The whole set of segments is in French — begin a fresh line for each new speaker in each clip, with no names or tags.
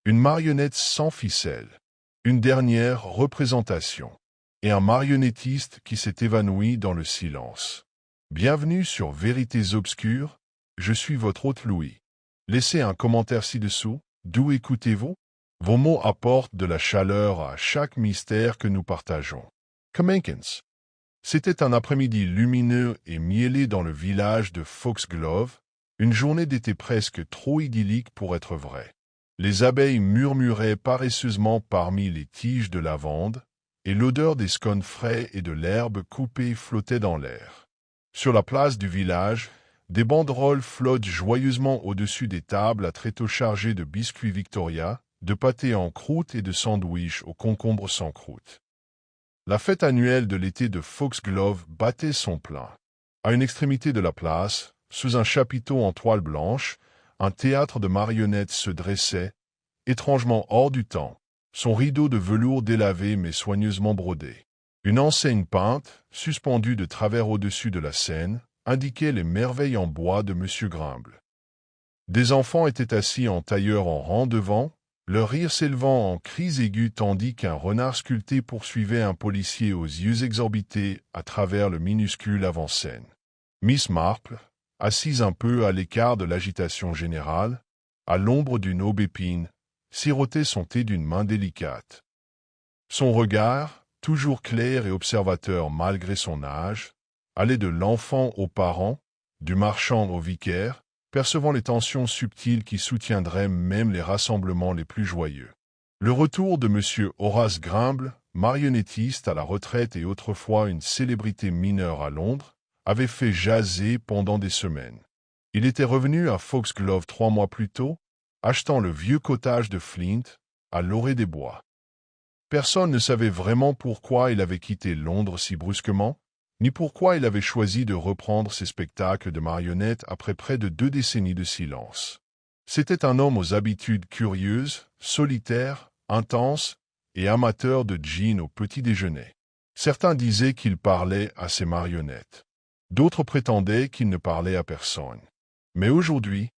une marionnette sans ficelle, une dernière représentation, et un marionnettiste qui s'est évanoui dans le silence. Bienvenue sur Vérités Obscures, je suis votre hôte Louis. Laissez un commentaire ci-dessous, d'où écoutez-vous? Vos mots apportent de la chaleur à chaque mystère que nous partageons. Kamenkins. C'était un après-midi lumineux et miellé dans le village de Foxglove, une journée d'été presque trop idyllique pour être vraie. Les abeilles murmuraient paresseusement parmi les tiges de lavande, et l'odeur des scones frais et de l'herbe coupée flottait dans l'air. Sur la place du village, des banderoles flottent joyeusement au-dessus des tables à tréteaux chargés de biscuits Victoria, de pâtés en croûte et de sandwichs aux concombres sans croûte. La fête annuelle de l'été de Foxglove battait son plein. À une extrémité de la place, sous un chapiteau en toile blanche, un théâtre de marionnettes se dressait, étrangement hors du temps, son rideau de velours délavé mais soigneusement brodé. Une enseigne peinte, suspendue de travers au-dessus de la scène, indiquait les merveilles en bois de M. Grimble. Des enfants étaient assis en tailleur en rang devant, leur rire s'élevant en cris aigus tandis qu'un renard sculpté poursuivait un policier aux yeux exorbités à travers le minuscule avant-scène. Miss Marple, assise un peu à l'écart de l'agitation générale, à l'ombre d'une aubépine, sirotait son thé d'une main délicate. Son regard, toujours clair et observateur malgré son âge, allait de l'enfant aux parents, du marchand au vicaire, percevant les tensions subtiles qui soutiendraient même les rassemblements les plus joyeux. Le retour de M. Horace Grimble, marionnettiste à la retraite et autrefois une célébrité mineure à Londres, avait fait jaser pendant des semaines. Il était revenu à Foxglove 3 mois plus tôt, achetant le vieux cottage de Flint, à l'orée des bois. Personne ne savait vraiment pourquoi il avait quitté Londres si brusquement, ni pourquoi il avait choisi de reprendre ses spectacles de marionnettes après près de 2 décennies de silence. C'était un homme aux habitudes curieuses, solitaire, intense et amateur de gin au petit déjeuner. Certains disaient qu'il parlait à ses marionnettes. D'autres prétendaient qu'il ne parlait à personne. Mais aujourd'hui,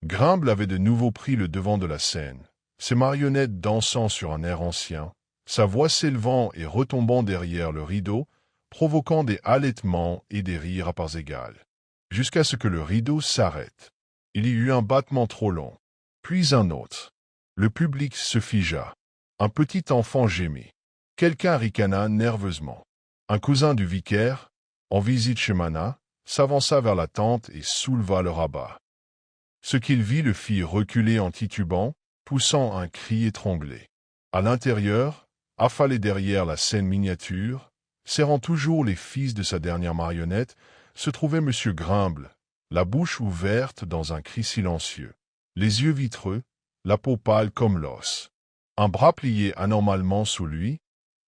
Grimble avait de nouveau pris le devant de la scène, ses marionnettes dansant sur un air ancien, sa voix s'élevant et retombant derrière le rideau, provoquant des halètements et des rires à parts égales. Jusqu'à ce que le rideau s'arrête. Il y eut un battement trop long, puis un autre. Le public se figea. Un petit enfant gémit. Quelqu'un ricana nerveusement. Un cousin du vicaire, en visite chez Mana, s'avança vers la tente et souleva le rabat. Ce qu'il vit le fit reculer en titubant, poussant un cri étranglé. À l'intérieur, affalé derrière la scène miniature, serrant toujours les fils de sa dernière marionnette, se trouvait M. Grimble, la bouche ouverte dans un cri silencieux, les yeux vitreux, la peau pâle comme l'os, un bras plié anormalement sous lui,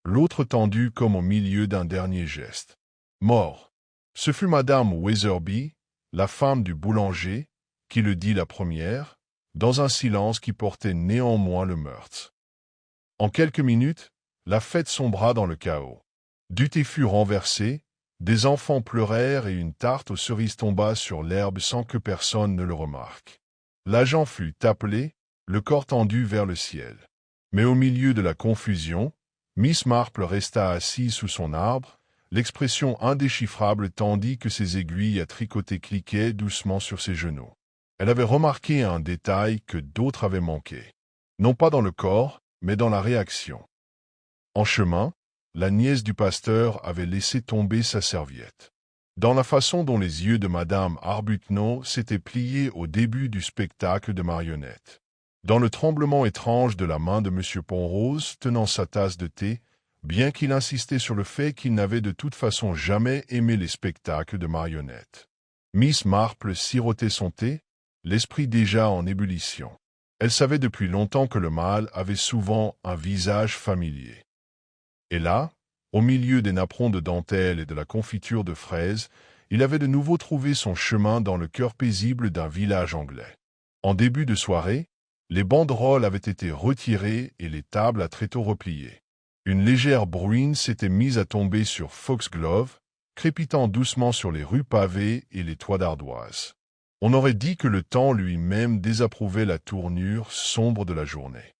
l'autre tendu comme au milieu d'un dernier geste. Mort. Ce fut Madame Weatherby, la femme du boulanger, qui le dit la première, dans un silence qui portait néanmoins le meurtre. En quelques minutes, la fête sombra dans le chaos. Du thé fut renversé, des enfants pleurèrent et une tarte aux cerises tomba sur l'herbe sans que personne ne le remarque. L'agent fut appelé, le corps tendu vers le ciel. Mais au milieu de la confusion, Miss Marple resta assise sous son arbre, l'expression indéchiffrable tandis que ses aiguilles à tricoter cliquaient doucement sur ses genoux. Elle avait remarqué un détail que d'autres avaient manqué. Non pas dans le corps, mais dans la réaction. En chemin, la nièce du pasteur avait laissé tomber sa serviette. Dans la façon dont les yeux de Madame Arbuthnot s'étaient pliés au début du spectacle de marionnettes. Dans le tremblement étrange de la main de M. Penrose tenant sa tasse de thé, bien qu'il insistait sur le fait qu'il n'avait de toute façon jamais aimé les spectacles de marionnettes. Miss Marple sirotait son thé, l'esprit déjà en ébullition. Elle savait depuis longtemps que le mal avait souvent un visage familier. Et là, au milieu des napperons de dentelle et de la confiture de fraises, il avait de nouveau trouvé son chemin dans le cœur paisible d'un village anglais. En début de soirée, les banderoles avaient été retirées et les tables à tréteaux repliées. Une légère bruine s'était mise à tomber sur Foxglove, crépitant doucement sur les rues pavées et les toits d'ardoise. On aurait dit que le temps lui-même désapprouvait la tournure sombre de la journée.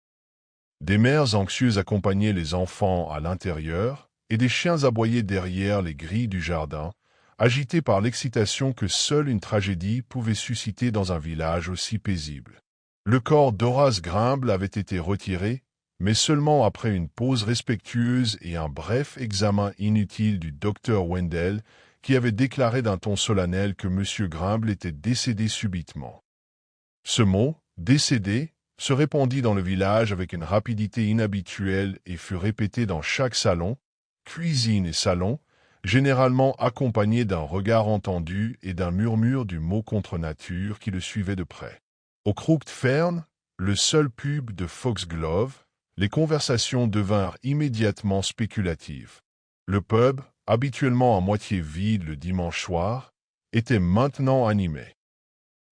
Des mères anxieuses accompagnaient les enfants à l'intérieur, et des chiens aboyaient derrière les grilles du jardin, agités par l'excitation que seule une tragédie pouvait susciter dans un village aussi paisible. Le corps d'Horace Grimble avait été retiré, mais seulement après une pause respectueuse et un bref examen inutile du docteur Wendell, qui avait déclaré d'un ton solennel que M. Grimble était décédé subitement. Ce mot, décédé, se répandit dans le village avec une rapidité inhabituelle et fut répété dans chaque salon, cuisine et salon, généralement accompagné d'un regard entendu et d'un murmure du mot contre nature qui le suivait de près. Au Crooked Fern, le seul pub de Foxglove, les conversations devinrent immédiatement spéculatives. Le pub, habituellement à moitié vide le dimanche soir, était maintenant animé.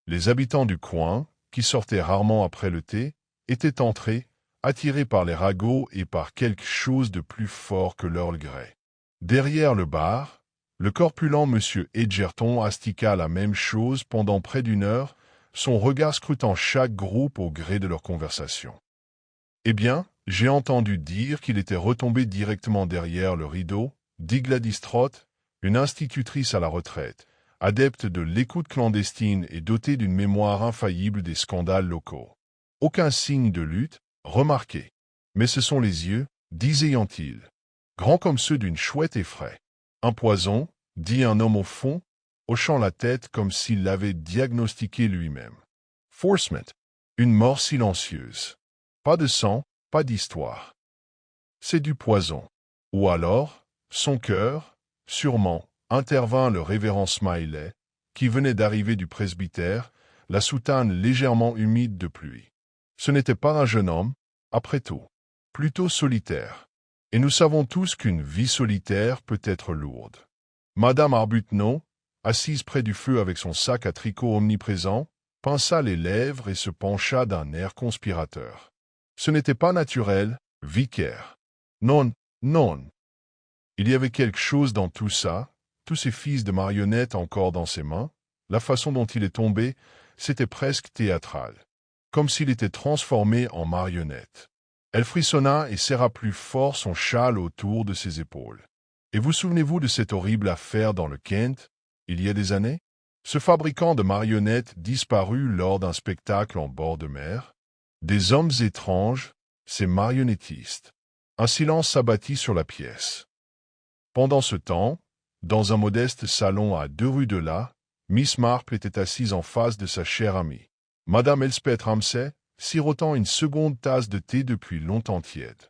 Les habitants du coin, qui sortaient rarement après le thé, étaient entrés, attirés par les ragots et par quelque chose de plus fort que l'Earl Grey. Derrière le bar, le corpulent M. Edgerton astiqua la même chose pendant près d'une heure, son regard scrutant chaque groupe au gré de leur conversation. « Eh bien, j'ai entendu dire qu'il était retombé directement derrière le rideau, dit Gladys Trott, une institutrice à la retraite, adepte de l'écoute clandestine et dotée d'une mémoire infaillible des scandales locaux. Aucun signe de lutte, remarqué. Mais ce sont les yeux, disait-il, grands comme ceux d'une chouette effraie. Un poison, dit un homme au fond, hochant la tête comme s'il l'avait diagnostiqué lui-même. Forcement, une mort silencieuse. Pas de sang, pas d'histoire. C'est du poison. Ou alors, son cœur, sûrement, intervint le révérend Smiley, qui venait d'arriver du presbytère, la soutane légèrement humide de pluie. Ce n'était pas un jeune homme, après tout, plutôt solitaire. Et nous savons tous qu'une vie solitaire peut être lourde. Madame Arbuthnot, assise près du feu avec son sac à tricot omniprésent, pinça les lèvres et se pencha d'un air conspirateur. Ce n'était pas naturel, vicaire. Non, non. Il y avait quelque chose dans tout ça, tous ces fils de marionnettes encore dans ses mains, la façon dont il est tombé, c'était presque théâtral, comme s'il était transformé en marionnette. Elle frissonna et serra plus fort son châle autour de ses épaules. Et vous souvenez-vous de cette horrible affaire dans le Kent, il y a des années? Ce fabricant de marionnettes disparut lors d'un spectacle en bord de mer? Des hommes étranges, ces marionnettistes. Un silence s'abattit sur la pièce. Pendant ce temps, dans un modeste salon à 2 rues de là, Miss Marple était assise en face de sa chère amie, Madame Elspeth Ramsay, sirotant une seconde tasse de thé depuis longtemps tiède.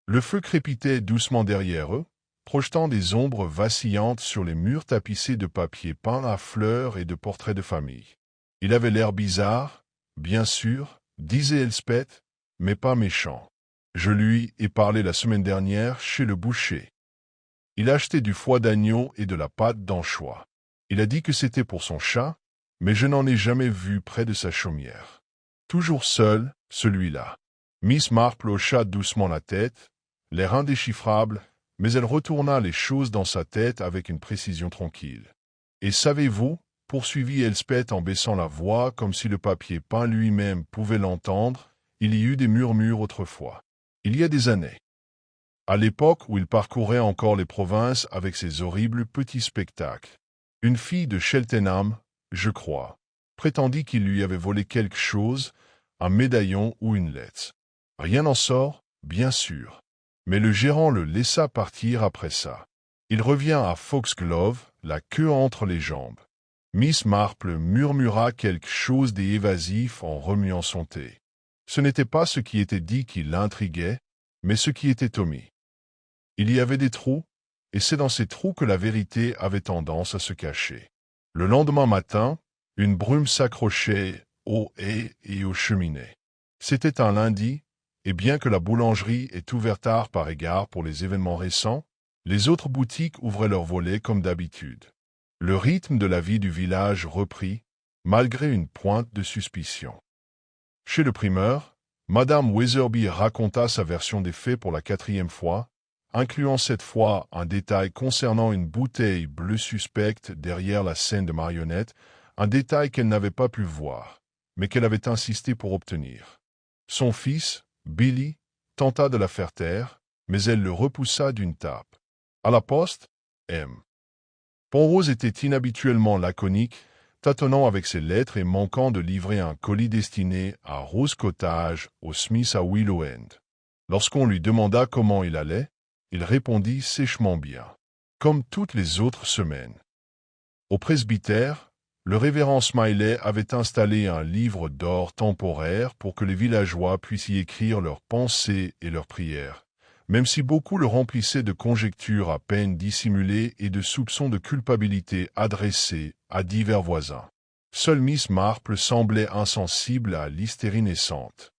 Le feu crépitait doucement derrière eux, projetant des ombres vacillantes sur les murs tapissés de papier peint à fleurs et de portraits de famille. Il avait l'air bizarre, bien sûr, disait Elspeth, mais pas méchant. Je lui ai parlé la semaine dernière chez le boucher. Il a acheté du foie d'agneau et de la pâte d'anchois. Il a dit que c'était pour son chat, mais je n'en ai jamais vu près de sa chaumière. Toujours seul, celui-là. Miss Marple hocha doucement la tête, l'air indéchiffrable, mais elle retourna les choses dans sa tête avec une précision tranquille. Et savez-vous, poursuivit Elspeth en baissant la voix comme si le papier peint lui-même pouvait l'entendre, il y eut des murmures autrefois. Il y a des années. À l'époque où il parcourait encore les provinces avec ses horribles petits spectacles. Une fille de Cheltenham, je crois, prétendit qu'il lui avait volé quelque chose, un médaillon ou une lettre. Rien n'en sort, bien sûr. Mais le gérant le laissa partir après ça. Il revient à Foxglove, la queue entre les jambes. Miss Marple murmura quelque chose d'évasif en remuant son thé. Ce n'était pas ce qui était dit qui l'intriguait, mais ce qui était omis. Il y avait des trous, et c'est dans ces trous que la vérité avait tendance à se cacher. Le lendemain matin, une brume s'accrochait aux haies et aux cheminées. C'était un lundi, et bien que la boulangerie ait ouvert tard par égard pour les événements récents, les autres boutiques ouvraient leurs volets comme d'habitude. Le rythme de la vie du village reprit, malgré une pointe de suspicion. Chez le primeur, Madame Weatherby raconta sa version des faits pour la 4e fois, incluant cette fois un détail concernant une bouteille bleue suspecte derrière la scène de marionnettes, un détail qu'elle n'avait pas pu voir, mais qu'elle avait insisté pour obtenir. Son fils, Billy, tenta de la faire taire, mais elle le repoussa d'une tape. À la poste, M. Penrose était inhabituellement laconique, tâtonnant avec ses lettres et manquant de livrer un colis destiné à Rose Cottage, au Smith à Willow End. Lorsqu'on lui demanda comment il allait, il répondit sèchement bien, comme toutes les autres semaines. Au presbytère, le révérend Smiley avait installé un livre d'or temporaire pour que les villageois puissent y écrire leurs pensées et leurs prières, même si beaucoup le remplissaient de conjectures à peine dissimulées et de soupçons de culpabilité adressés à divers voisins. Seule Miss Marple semblait insensible à l'hystérie naissante.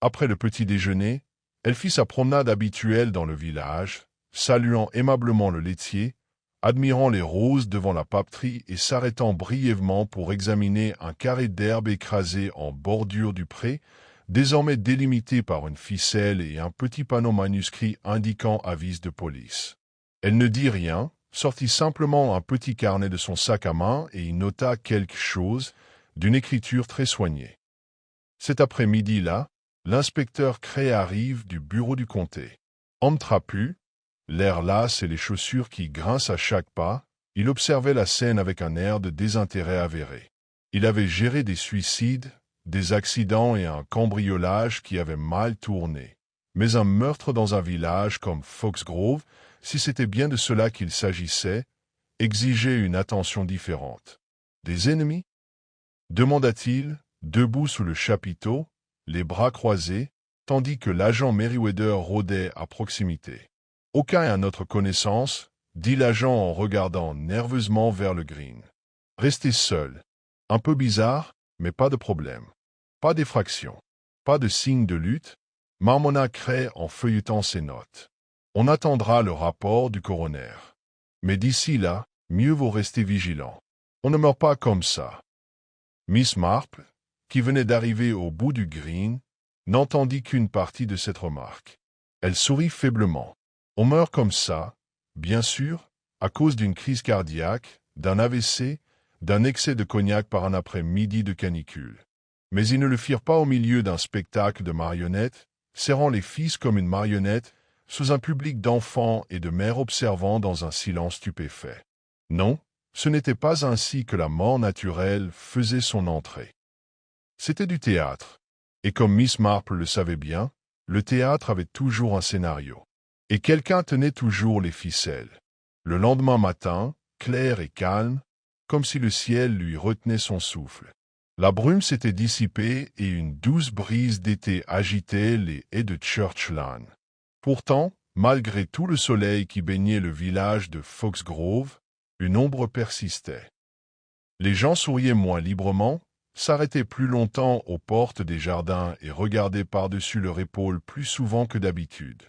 Après le petit déjeuner, elle fit sa promenade habituelle dans le village, saluant aimablement le laitier, admirant les roses devant la papeterie et s'arrêtant brièvement pour examiner un carré d'herbe écrasé en bordure du pré, désormais délimité par une ficelle et un petit panneau manuscrit indiquant avis de police. Elle ne dit rien, sortit simplement un petit carnet de son sac à main et y nota quelque chose, d'une écriture très soignée. Cet après-midi-là, l'inspecteur Cray arrive du bureau du comté. Homme trapu, l'air las et les chaussures qui grincent à chaque pas, il observait la scène avec un air de désintérêt avéré. Il avait géré des suicides, des accidents et un cambriolage qui avaient mal tourné. Mais un meurtre dans un village comme Foxgrove, si c'était bien de cela qu'il s'agissait, exigeait une attention différente. Des ennemis? Demanda-t-il, debout sous le chapiteau, les bras croisés, tandis que l'agent Merryweather rôdait à proximité. Aucun à notre connaissance, dit l'agent en regardant nerveusement vers le green. Restez seul. Un peu bizarre, mais pas de problème. Pas d'effraction. Pas de signe de lutte, marmonna Cray en feuilletant ses notes. On attendra le rapport du coroner. Mais d'ici là, mieux vaut rester vigilant. On ne meurt pas comme ça. Miss Marple, qui venait d'arriver au bout du green, n'entendit qu'une partie de cette remarque. Elle sourit faiblement. On meurt comme ça, bien sûr, à cause d'une crise cardiaque, d'un AVC, d'un excès de cognac par un après-midi de canicule. Mais ils ne le firent pas au milieu d'un spectacle de marionnettes, serrant les fils comme une marionnette, sous un public d'enfants et de mères observant dans un silence stupéfait. Non, ce n'était pas ainsi que la mort naturelle faisait son entrée. C'était du théâtre, et comme Miss Marple le savait bien, le théâtre avait toujours un scénario. Et quelqu'un tenait toujours les ficelles. Le lendemain matin, clair et calme, comme si le ciel lui retenait son souffle. La brume s'était dissipée et une douce brise d'été agitait les haies de Church Lane. Pourtant, malgré tout le soleil qui baignait le village de Foxgrove, une ombre persistait. Les gens souriaient moins librement, s'arrêtaient plus longtemps aux portes des jardins et regardaient par-dessus leur épaule plus souvent que d'habitude.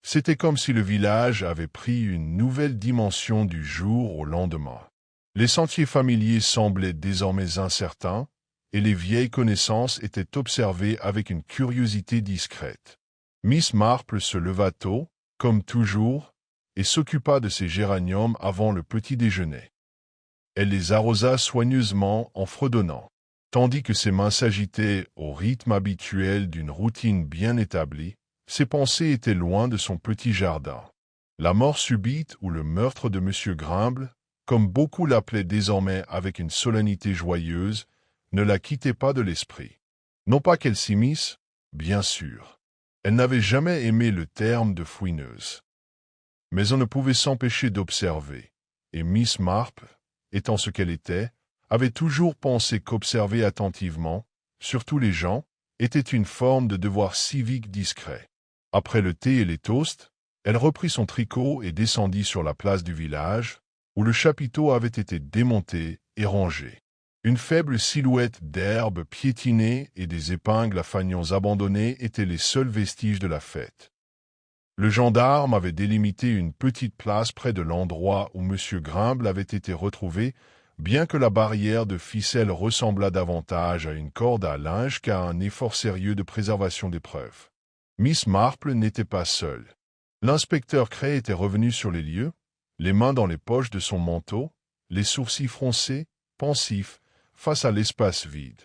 C'était comme si le village avait pris une nouvelle dimension du jour au lendemain. Les sentiers familiers semblaient désormais incertains, et les vieilles connaissances étaient observées avec une curiosité discrète. Miss Marple se leva tôt, comme toujours, et s'occupa de ses géraniums avant le petit déjeuner. Elle les arrosa soigneusement en fredonnant, tandis que ses mains s'agitaient au rythme habituel d'une routine bien établie. Ses pensées étaient loin de son petit jardin. La mort subite ou le meurtre de M. Grimble, comme beaucoup l'appelaient désormais avec une solennité joyeuse, ne la quittait pas de l'esprit. Non pas qu'elle s'immisce, bien sûr. Elle n'avait jamais aimé le terme de fouineuse. Mais on ne pouvait s'empêcher d'observer, et Miss Marple, étant ce qu'elle était, avait toujours pensé qu'observer attentivement, surtout les gens, était une forme de devoir civique discret. Après le thé et les toasts, elle reprit son tricot et descendit sur la place du village, où le chapiteau avait été démonté et rangé. Une faible silhouette d'herbe piétinée et des épingles à fanions abandonnés étaient les seuls vestiges de la fête. Le gendarme avait délimité une petite place près de l'endroit où M. Grimble avait été retrouvé, bien que la barrière de ficelle ressemblât davantage à une corde à linge qu'à un effort sérieux de préservation des preuves. Miss Marple n'était pas seule. L'inspecteur Cray était revenu sur les lieux, les mains dans les poches de son manteau, les sourcils froncés, pensif, face à l'espace vide.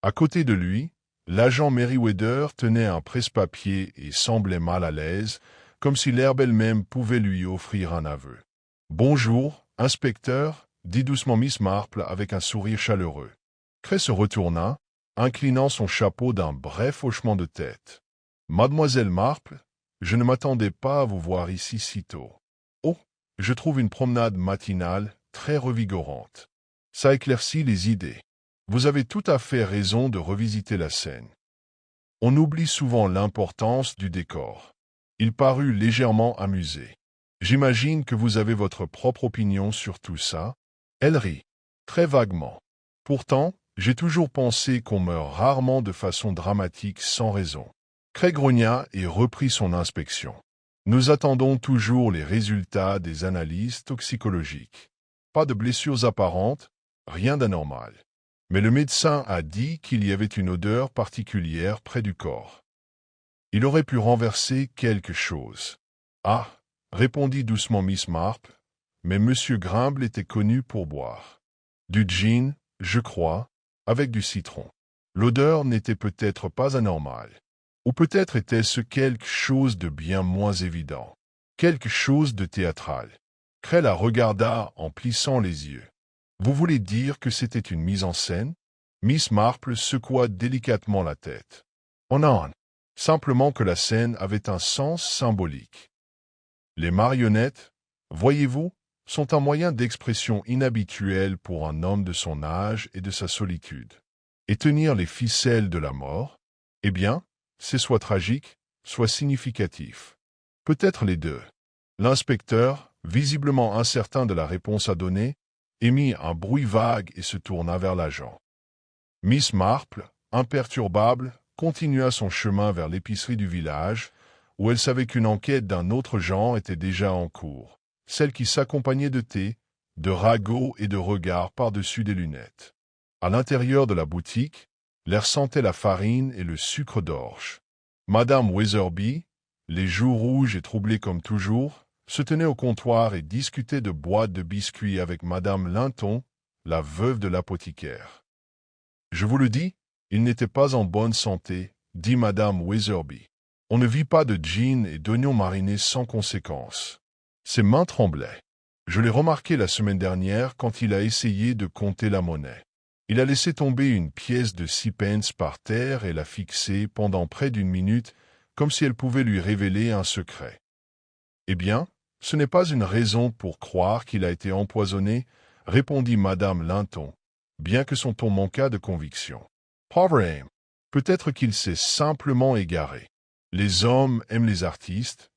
À côté de lui, l'agent Merriweather tenait un presse-papier et semblait mal à l'aise, comme si l'herbe elle-même pouvait lui offrir un aveu. « Bonjour, inspecteur », dit doucement Miss Marple avec un sourire chaleureux. Cray se retourna, inclinant son chapeau d'un bref hochement de tête. « Mademoiselle Marple, je ne m'attendais pas à vous voir ici si tôt. Oh, je trouve une promenade matinale très revigorante. Ça éclaircit les idées. Vous avez tout à fait raison de revisiter la scène. On oublie souvent l'importance du décor. » Il parut légèrement amusé. « J'imagine que vous avez votre propre opinion sur tout ça. » Elle rit, très vaguement. « Pourtant, j'ai toujours pensé qu'on meurt rarement de façon dramatique sans raison. » Cray grogna et reprit son inspection. « Nous attendons toujours les résultats des analyses toxicologiques. Pas de blessures apparentes, rien d'anormal. Mais le médecin a dit qu'il y avait une odeur particulière près du corps. Il aurait pu renverser quelque chose. »« Ah !» répondit doucement Miss Marple, « mais M. Grimble était connu pour boire. Du gin, je crois, avec du citron. L'odeur n'était peut-être pas anormale. Ou peut-être était-ce quelque chose de bien moins évident. Quelque chose de théâtral. » Cray la regarda en plissant les yeux. « Vous voulez dire que c'était une mise en scène ?» Miss Marple secoua délicatement la tête. « Oh non, simplement que la scène avait un sens symbolique. Les marionnettes, voyez-vous, sont un moyen d'expression inhabituel pour un homme de son âge et de sa solitude. Et tenir les ficelles de la mort, eh bien, c'est soit tragique, soit significatif. Peut-être les deux. » L'inspecteur, visiblement incertain de la réponse à donner, émit un bruit vague et se tourna vers l'agent. Miss Marple, imperturbable, continua son chemin vers l'épicerie du village, où elle savait qu'une enquête d'un autre genre était déjà en cours, celle qui s'accompagnait de thé, de ragots et de regards par-dessus des lunettes. À l'intérieur de la boutique, l'air sentait la farine et le sucre d'orge. Madame Weatherby, les joues rouges et troublées comme toujours, se tenait au comptoir et discutait de boîtes de biscuits avec Madame Linton, la veuve de l'apothicaire. « Je vous le dis, il n'était pas en bonne santé, » dit Madame Weatherby. « On ne vit pas de gin et d'oignons marinés sans conséquence. » Ses mains tremblaient. Je l'ai remarqué la semaine dernière quand il a essayé de compter la monnaie. Il a laissé tomber une pièce de 6 pence par terre et l'a fixée pendant près d'une minute, comme si elle pouvait lui révéler un secret. « Eh bien, ce n'est pas une raison pour croire qu'il a été empoisonné, » répondit Madame Linton, bien que son ton manquât de conviction. « Pauvre homme, peut-être qu'il s'est simplement égaré. Les hommes aiment les artistes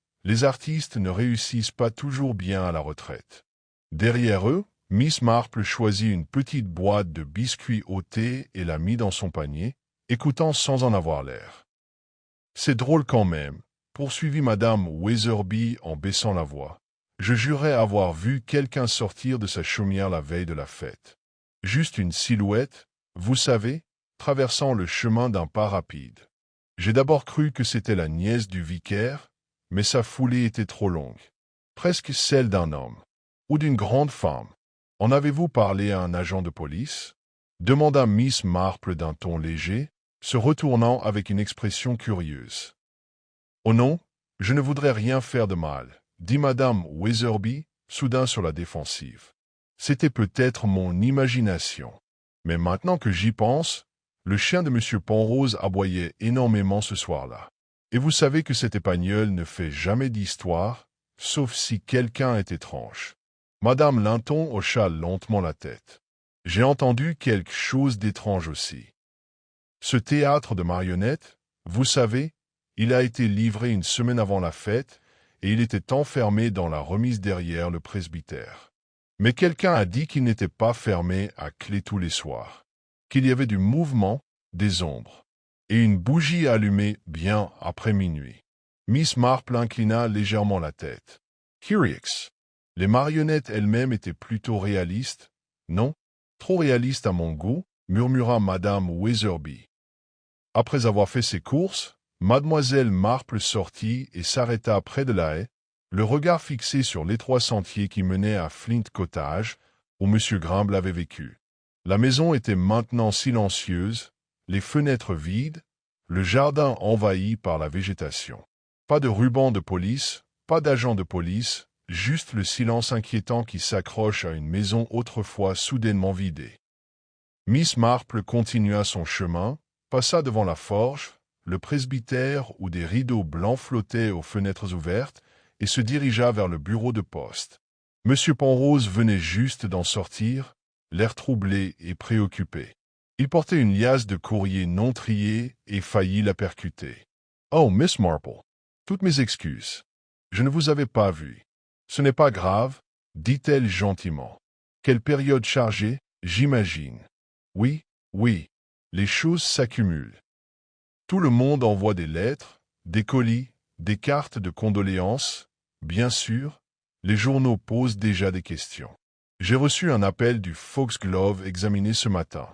ne réussissent pas toujours bien à la retraite. » Derrière eux, Miss Marple choisit une petite boîte de biscuits au thé et la mit dans son panier, écoutant sans en avoir l'air. « C'est drôle quand même, » poursuivit Madame Weatherby en baissant la voix. « Je jurais avoir vu quelqu'un sortir de sa chaumière la veille de la fête. Juste une silhouette, vous savez, traversant le chemin d'un pas rapide. J'ai d'abord cru que c'était la nièce du vicaire, mais sa foulée était trop longue. Presque celle d'un homme. Ou d'une grande femme. En avez-vous parlé à un agent de police ?» demanda Miss Marple d'un ton léger, se retournant avec une expression curieuse. « Oh non, je ne voudrais rien faire de mal, » dit Madame Weatherby, soudain sur la défensive. « C'était peut-être mon imagination. Mais maintenant que j'y pense, le chien de M. Penrose aboyait énormément ce soir-là. Et vous savez que cet épagneul ne fait jamais d'histoire, sauf si quelqu'un est étrange. » Madame Linton hocha lentement la tête. « J'ai entendu quelque chose d'étrange aussi. Ce théâtre de marionnettes, vous savez, il a été livré une semaine avant la fête, et il était enfermé dans la remise derrière le presbytère. Mais quelqu'un a dit qu'il n'était pas fermé à clé tous les soirs, qu'il y avait du mouvement, des ombres, et une bougie allumée bien après minuit. » Miss Marple inclina légèrement la tête. « Curieux. Les marionnettes elles-mêmes étaient plutôt réalistes, non? Trop réalistes à mon goût, » murmura Madame Weatherby. Après avoir fait ses courses, Mademoiselle Marple sortit et s'arrêta près de la haie, le regard fixé sur l'étroit sentier qui menait à Flint Cottage, où M. Grimble avait vécu. La maison était maintenant silencieuse, les fenêtres vides, le jardin envahi par la végétation. Pas de ruban de police, pas d'agent de police, juste le silence inquiétant qui s'accroche à une maison autrefois soudainement vidée. Miss Marple continua son chemin, passa devant la forge, le presbytère où des rideaux blancs flottaient aux fenêtres ouvertes, et se dirigea vers le bureau de poste. Monsieur Penrose venait juste d'en sortir, l'air troublé et préoccupé. Il portait une liasse de courrier non trié et faillit la percuter. « Oh, Miss Marple, toutes mes excuses. Je ne vous avais pas vue. Ce n'est pas grave, dit-elle gentiment. Quelle période chargée, j'imagine. Oui, oui, les choses s'accumulent. Tout le monde envoie des lettres, des colis, des cartes de condoléances. Bien sûr, les journaux posent déjà des questions. J'ai reçu un appel du Foxglove examiné ce matin.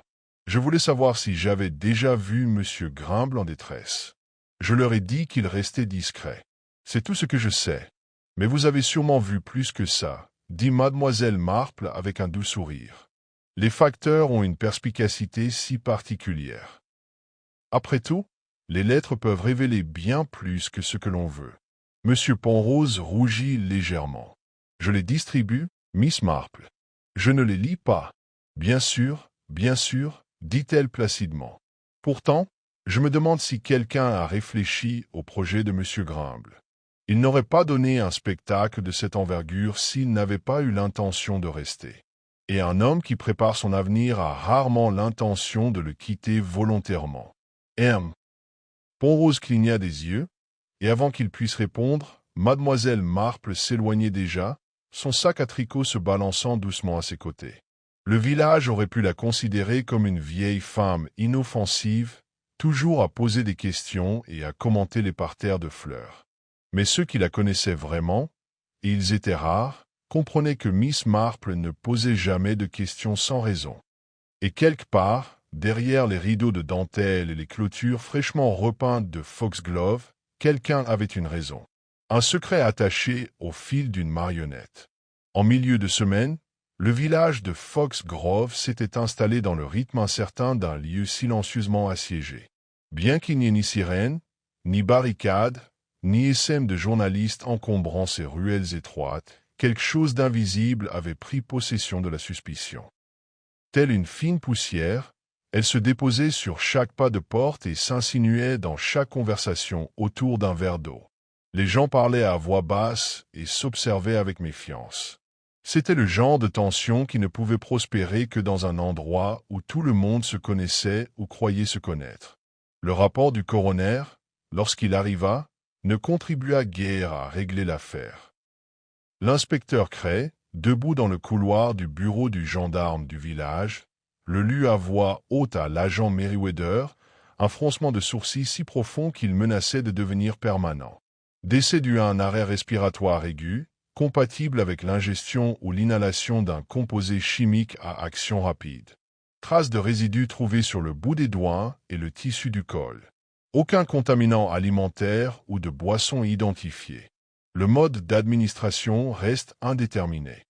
Je voulais savoir si j'avais déjà vu M. Grimble en détresse. Je leur ai dit qu'il restait discret. C'est tout ce que je sais. Mais vous avez sûrement vu plus que ça, dit mademoiselle Marple avec un doux sourire. Les facteurs ont une perspicacité si particulière. Après tout, les lettres peuvent révéler bien plus que ce que l'on veut. Monsieur Penrose rougit légèrement. Je les distribue, Miss Marple. Je ne les lis pas. Bien sûr, dit-elle placidement. Pourtant, je me demande si quelqu'un a réfléchi au projet de Monsieur Grimble. Il n'aurait pas donné un spectacle de cette envergure s'il n'avait pas eu l'intention de rester. Et un homme qui prépare son avenir a rarement l'intention de le quitter volontairement. Penrose cligna des yeux, et avant qu'il puisse répondre, mademoiselle Marple s'éloignait déjà, son sac à tricot se balançant doucement à ses côtés. Le village aurait pu la considérer comme une vieille femme inoffensive, toujours à poser des questions et à commenter les parterres de fleurs. Mais ceux qui la connaissaient vraiment, et ils étaient rares, comprenaient que Miss Marple ne posait jamais de questions sans raison. Et quelque part, derrière les rideaux de dentelle et les clôtures fraîchement repeintes de Foxglove, quelqu'un avait une raison. Un secret attaché au fil d'une marionnette. En milieu de semaine, le village de Foxglove s'était installé dans le rythme incertain d'un lieu silencieusement assiégé. Bien qu'il n'y ait ni sirène, ni barricade, ni essaim de journalistes encombrant ces ruelles étroites, quelque chose d'invisible avait pris possession de la suspicion. Telle une fine poussière, elle se déposait sur chaque pas de porte et s'insinuait dans chaque conversation autour d'un verre d'eau. Les gens parlaient à voix basse et s'observaient avec méfiance. C'était le genre de tension qui ne pouvait prospérer que dans un endroit où tout le monde se connaissait ou croyait se connaître. Le rapport du coroner, lorsqu'il arriva, ne contribua guère à régler l'affaire. L'inspecteur Cray, debout dans le couloir du bureau du gendarme du village, le lut à voix haute à l'agent Merryweather, un froncement de sourcils si profond qu'il menaçait de devenir permanent. Décès dû à un arrêt respiratoire aigu, compatible avec l'ingestion ou l'inhalation d'un composé chimique à action rapide. Traces de résidus trouvés sur le bout des doigts et le tissu du col. Aucun contaminant alimentaire ou de boisson identifié. Le mode d'administration reste indéterminé.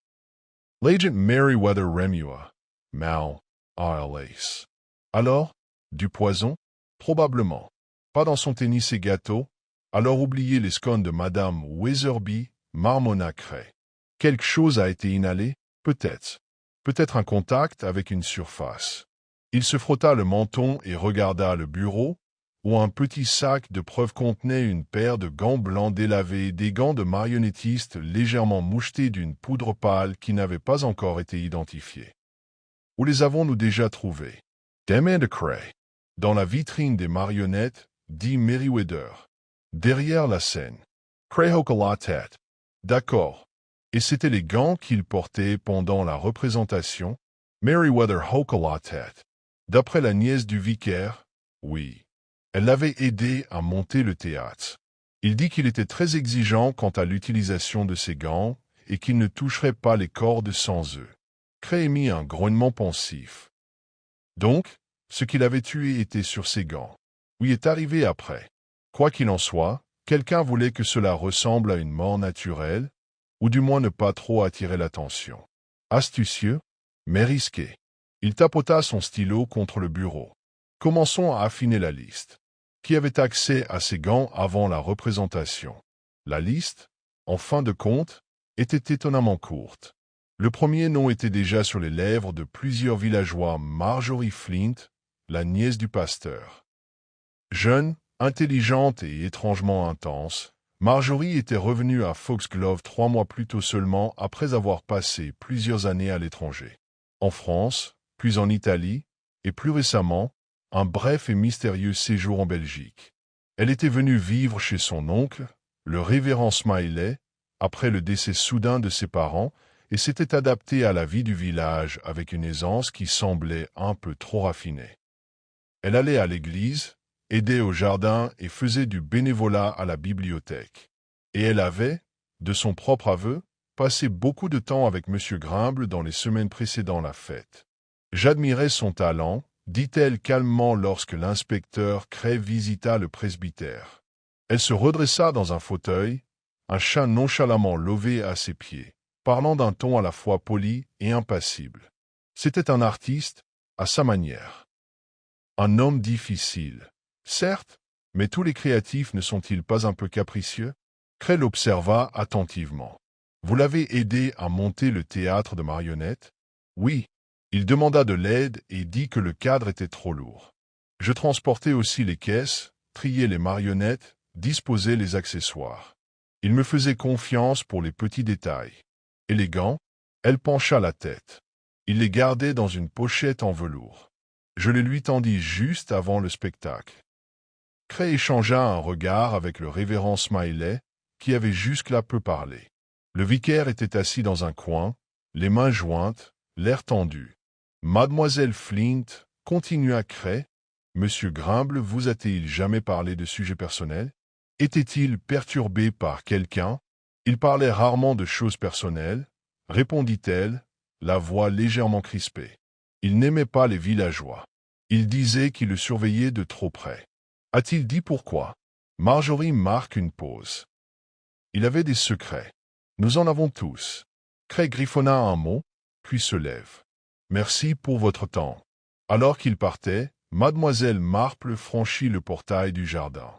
L'agent Merryweather remua. Mal. ALS. Alors, du poison? Probablement. Pas dans son tennis et gâteau. Alors oubliez les scones de Madame Weatherby, marmonna Cray. Quelque chose a été inhalé? Peut-être. Peut-être un contact avec une surface. Il se frotta le menton et regarda le bureau, où un petit sac de preuves contenait une paire de gants blancs délavés, des gants de marionnettiste légèrement mouchetés d'une poudre pâle qui n'avait pas encore été identifiée. Où les avons-nous déjà trouvés? Demanda Cray. Dans la vitrine des marionnettes, dit Merryweather. Derrière la scène. Cray hocha la tête. D'accord. Et c'étaient les gants qu'il portait pendant la représentation? Merryweather hocha la tête. D'après la nièce du vicaire, oui. Elle l'avait aidé à monter le théâtre. Il dit qu'il était très exigeant quant à l'utilisation de ses gants et qu'il ne toucherait pas les cordes sans eux. Cray émit un grognement pensif. Donc, ce qu'il avait tué était sur ses gants. Oui, est arrivé après. Quoi qu'il en soit, quelqu'un voulait que cela ressemble à une mort naturelle, ou du moins ne pas trop attirer l'attention. Astucieux, mais risqué. Il tapota son stylo contre le bureau. Commençons à affiner la liste. Qui avait accès à ces gants avant la représentation? La liste, en fin de compte, était étonnamment courte. Le premier nom était déjà sur les lèvres de plusieurs villageois: Marjorie Flint, la nièce du pasteur. Jeune, intelligente et étrangement intense, Marjorie était revenue à Foxglove 3 mois plus tôt seulement après avoir passé plusieurs années à l'étranger. En France, puis en Italie, et plus récemment, un bref et mystérieux séjour en Belgique. Elle était venue vivre chez son oncle, le révérend Smiley, après le décès soudain de ses parents, et s'était adaptée à la vie du village avec une aisance qui semblait un peu trop raffinée. Elle allait à l'église, aidait au jardin et faisait du bénévolat à la bibliothèque. Et elle avait, de son propre aveu, passé beaucoup de temps avec M. Grimble dans les semaines précédant la fête. J'admirais son talent, dit-elle calmement lorsque l'inspecteur Cray visita le presbytère. Elle se redressa dans un fauteuil, un chat nonchalamment levé à ses pieds, parlant d'un ton à la fois poli et impassible. C'était un artiste, à sa manière. Un homme difficile, certes, mais tous les créatifs ne sont-ils pas un peu capricieux? Cray l'observa attentivement. Vous l'avez aidé à monter le théâtre de marionnettes? Oui. Il demanda de l'aide et dit que le cadre était trop lourd. Je transportais aussi les caisses, triais les marionnettes, disposais les accessoires. Il me faisait confiance pour les petits détails. Et les gants? Elle pencha la tête. Il les gardait dans une pochette en velours. Je les lui tendis juste avant le spectacle. Cray échangea un regard avec le révérend Smiley, qui avait jusque-là peu parlé. Le vicaire était assis dans un coin, les mains jointes, l'air tendu. Mademoiselle Flint, continua Cray, Monsieur Grimble vous a-t-il jamais parlé de sujets personnels? Était-il perturbé par quelqu'un? Il parlait rarement de choses personnelles, répondit-elle, la voix légèrement crispée. Il n'aimait pas les villageois. Il disait qu'il le surveillait de trop près. A-t-il dit pourquoi? Marjorie marque une pause. Il avait des secrets. Nous en avons tous. Cray griffonna un mot, puis se lève. Merci pour votre temps. Alors qu'il partait, Mademoiselle Marple franchit le portail du jardin.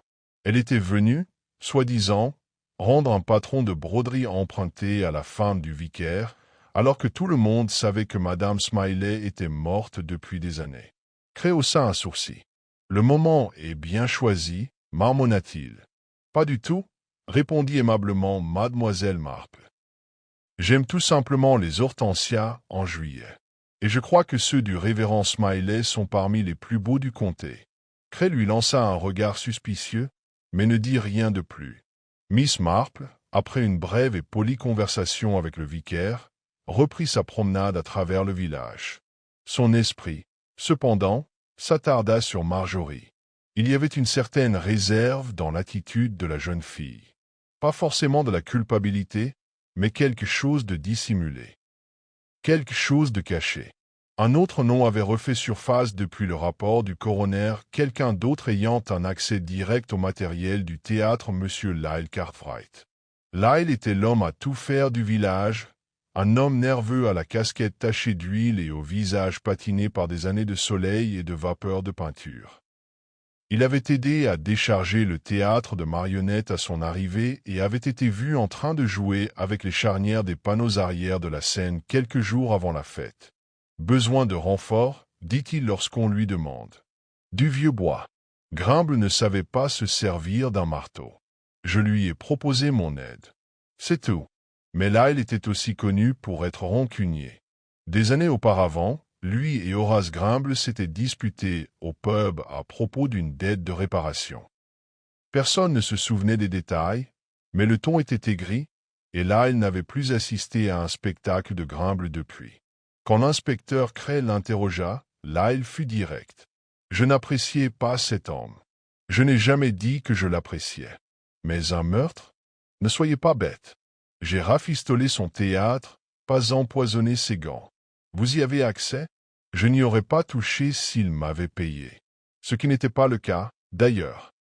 Elle était venue, soi-disant, rendre un patron de broderie emprunté à la femme du vicaire, alors que tout le monde savait que Madame Smiley était morte depuis des années. Cray haussa un sourcil. Le moment est bien choisi, marmonna-t-il. Pas du tout, répondit aimablement Mademoiselle Marple. J'aime tout simplement les hortensias en juillet. Et je crois que ceux du révérend Smiley sont parmi les plus beaux du comté. Cray lui lança un regard suspicieux, mais ne dit rien de plus. Miss Marple, après une brève et polie conversation avec le vicaire, reprit sa promenade à travers le village. Son esprit, cependant, s'attarda sur Marjorie. Il y avait une certaine réserve dans l'attitude de la jeune fille. Pas forcément de la culpabilité, mais quelque chose de dissimulé. Quelque chose de caché. Un autre nom avait refait surface depuis le rapport du coroner, quelqu'un d'autre ayant un accès direct au matériel du théâtre, M. Lyle Cartwright. Lyle était l'homme à tout faire du village, un homme nerveux à la casquette tachée d'huile et au visage patiné par des années de soleil et de vapeur de peinture. Il avait aidé à décharger le théâtre de marionnettes à son arrivée et avait été vu en train de jouer avec les charnières des panneaux arrière de la scène quelques jours avant la fête. « Besoin de renfort ?» dit-il lorsqu'on lui demande. « Du vieux bois. » Grimble ne savait pas se servir d'un marteau. Je lui ai proposé mon aide. C'est tout. Mais Lyle était aussi connu pour être rancunier. Des années auparavant, lui et Horace Grimble s'étaient disputés au pub à propos d'une dette de réparation. Personne ne se souvenait des détails, mais le ton était aigri, et Lyle n'avait plus assisté à un spectacle de Grimble depuis. Quand l'inspecteur Cray l'interrogea, Lyle fut direct. « Je n'appréciais pas cet homme. Je n'ai jamais dit que je l'appréciais. Mais un meurtre? Ne soyez pas bête. J'ai rafistolé son théâtre, pas empoisonné ses gants. Vous y avez accès? Je n'y aurais pas touché s'il m'avait payé. Ce qui n'était pas le cas, d'ailleurs.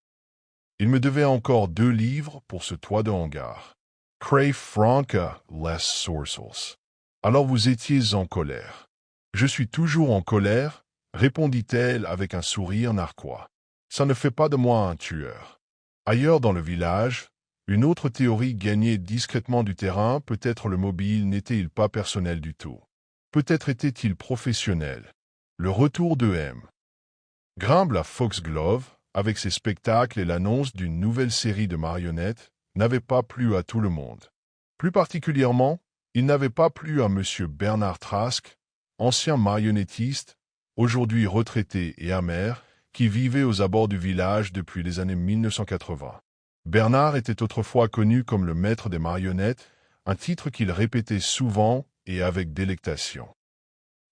Il me devait encore 2 livres pour ce toit de hangar. Cray franca les sourcils. Alors vous étiez en colère. Je suis toujours en colère, répondit-elle avec un sourire narquois. Ça ne fait pas de moi un tueur. Ailleurs dans le village, une autre théorie gagnait discrètement du terrain, peut-être le mobile n'était-il pas personnel du tout. Peut-être était-il professionnel. Le retour de M. Grimble à Foxglove, avec ses spectacles et l'annonce d'une nouvelle série de marionnettes, n'avait pas plu à tout le monde. Plus particulièrement, il n'avait pas plu à M. Bernard Trask, ancien marionnettiste, aujourd'hui retraité et amer, qui vivait aux abords du village depuis les années 1980. Bernard était autrefois connu comme le maître des marionnettes, un titre qu'il répétait souvent et avec délectation.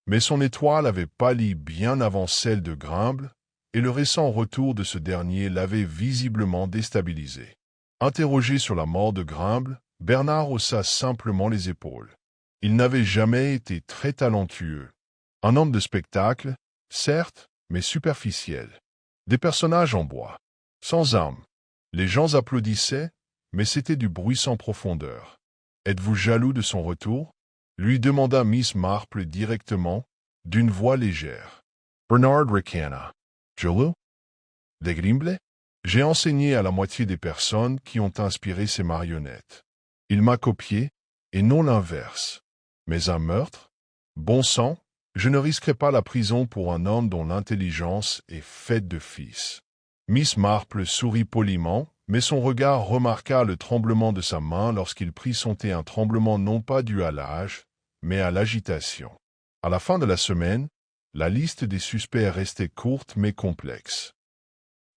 Mais son étoile avait pâli bien avant celle de Grimble, et le récent retour de ce dernier l'avait visiblement déstabilisé. Interrogé sur la mort de Grimble, Bernard haussa simplement les épaules. Il n'avait jamais été très talentueux. Un homme de spectacle, certes, mais superficiel. Des personnages en bois, sans âme. Les gens applaudissaient, mais c'était du bruit sans profondeur. « Êtes-vous jaloux de son retour ?» lui demanda Miss Marple directement, d'une voix légère. Bernard ricana. « Jaloux? Des Grimble? J'ai enseigné à la moitié des personnes qui ont inspiré ces marionnettes. Il m'a copié, et non l'inverse. Mais un meurtre? Bon sang, je ne risquerai pas la prison pour un homme dont l'intelligence est faite de fils. » Miss Marple sourit poliment, mais son regard remarqua le tremblement de sa main lorsqu'il prit son thé, un tremblement non pas dû à l'âge, mais à l'agitation. À la fin de la semaine, la liste des suspects restait courte mais complexe.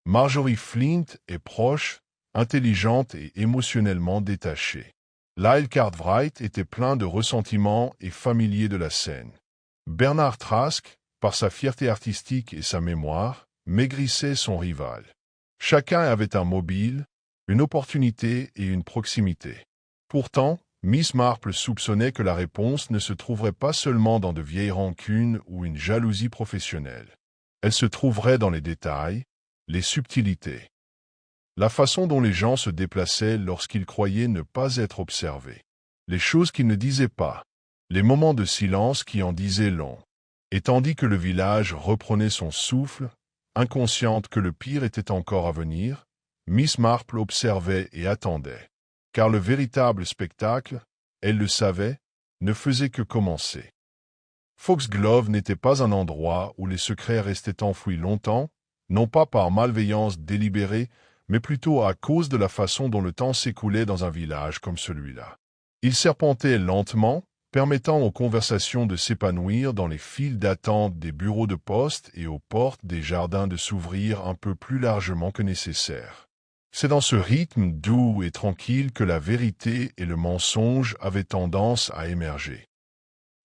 Marjorie Flint est proche, intelligente et émotionnellement détachée. Lyle Cartwright était plein de ressentiment et familier de la scène. Bernard Trask, par sa fierté artistique et sa mémoire, maigrissait son rival. Chacun avait un mobile, une opportunité et une proximité. Pourtant, Miss Marple soupçonnait que la réponse ne se trouverait pas seulement dans de vieilles rancunes ou une jalousie professionnelle. Elle se trouverait dans les détails, les subtilités. La façon dont les gens se déplaçaient lorsqu'ils croyaient ne pas être observés. Les choses qu'ils ne disaient pas. Les moments de silence qui en disaient long. Et tandis que le village reprenait son souffle, inconsciente que le pire était encore à venir, Miss Marple observait et attendait. Car le véritable spectacle, elle le savait, ne faisait que commencer. Foxglove n'était pas un endroit où les secrets restaient enfouis longtemps, non pas par malveillance délibérée, mais plutôt à cause de la façon dont le temps s'écoulait dans un village comme celui-là. Il serpentait lentement, permettant aux conversations de s'épanouir dans les files d'attente des bureaux de poste et aux portes des jardins de s'ouvrir un peu plus largement que nécessaire. C'est dans ce rythme doux et tranquille que la vérité et le mensonge avaient tendance à émerger.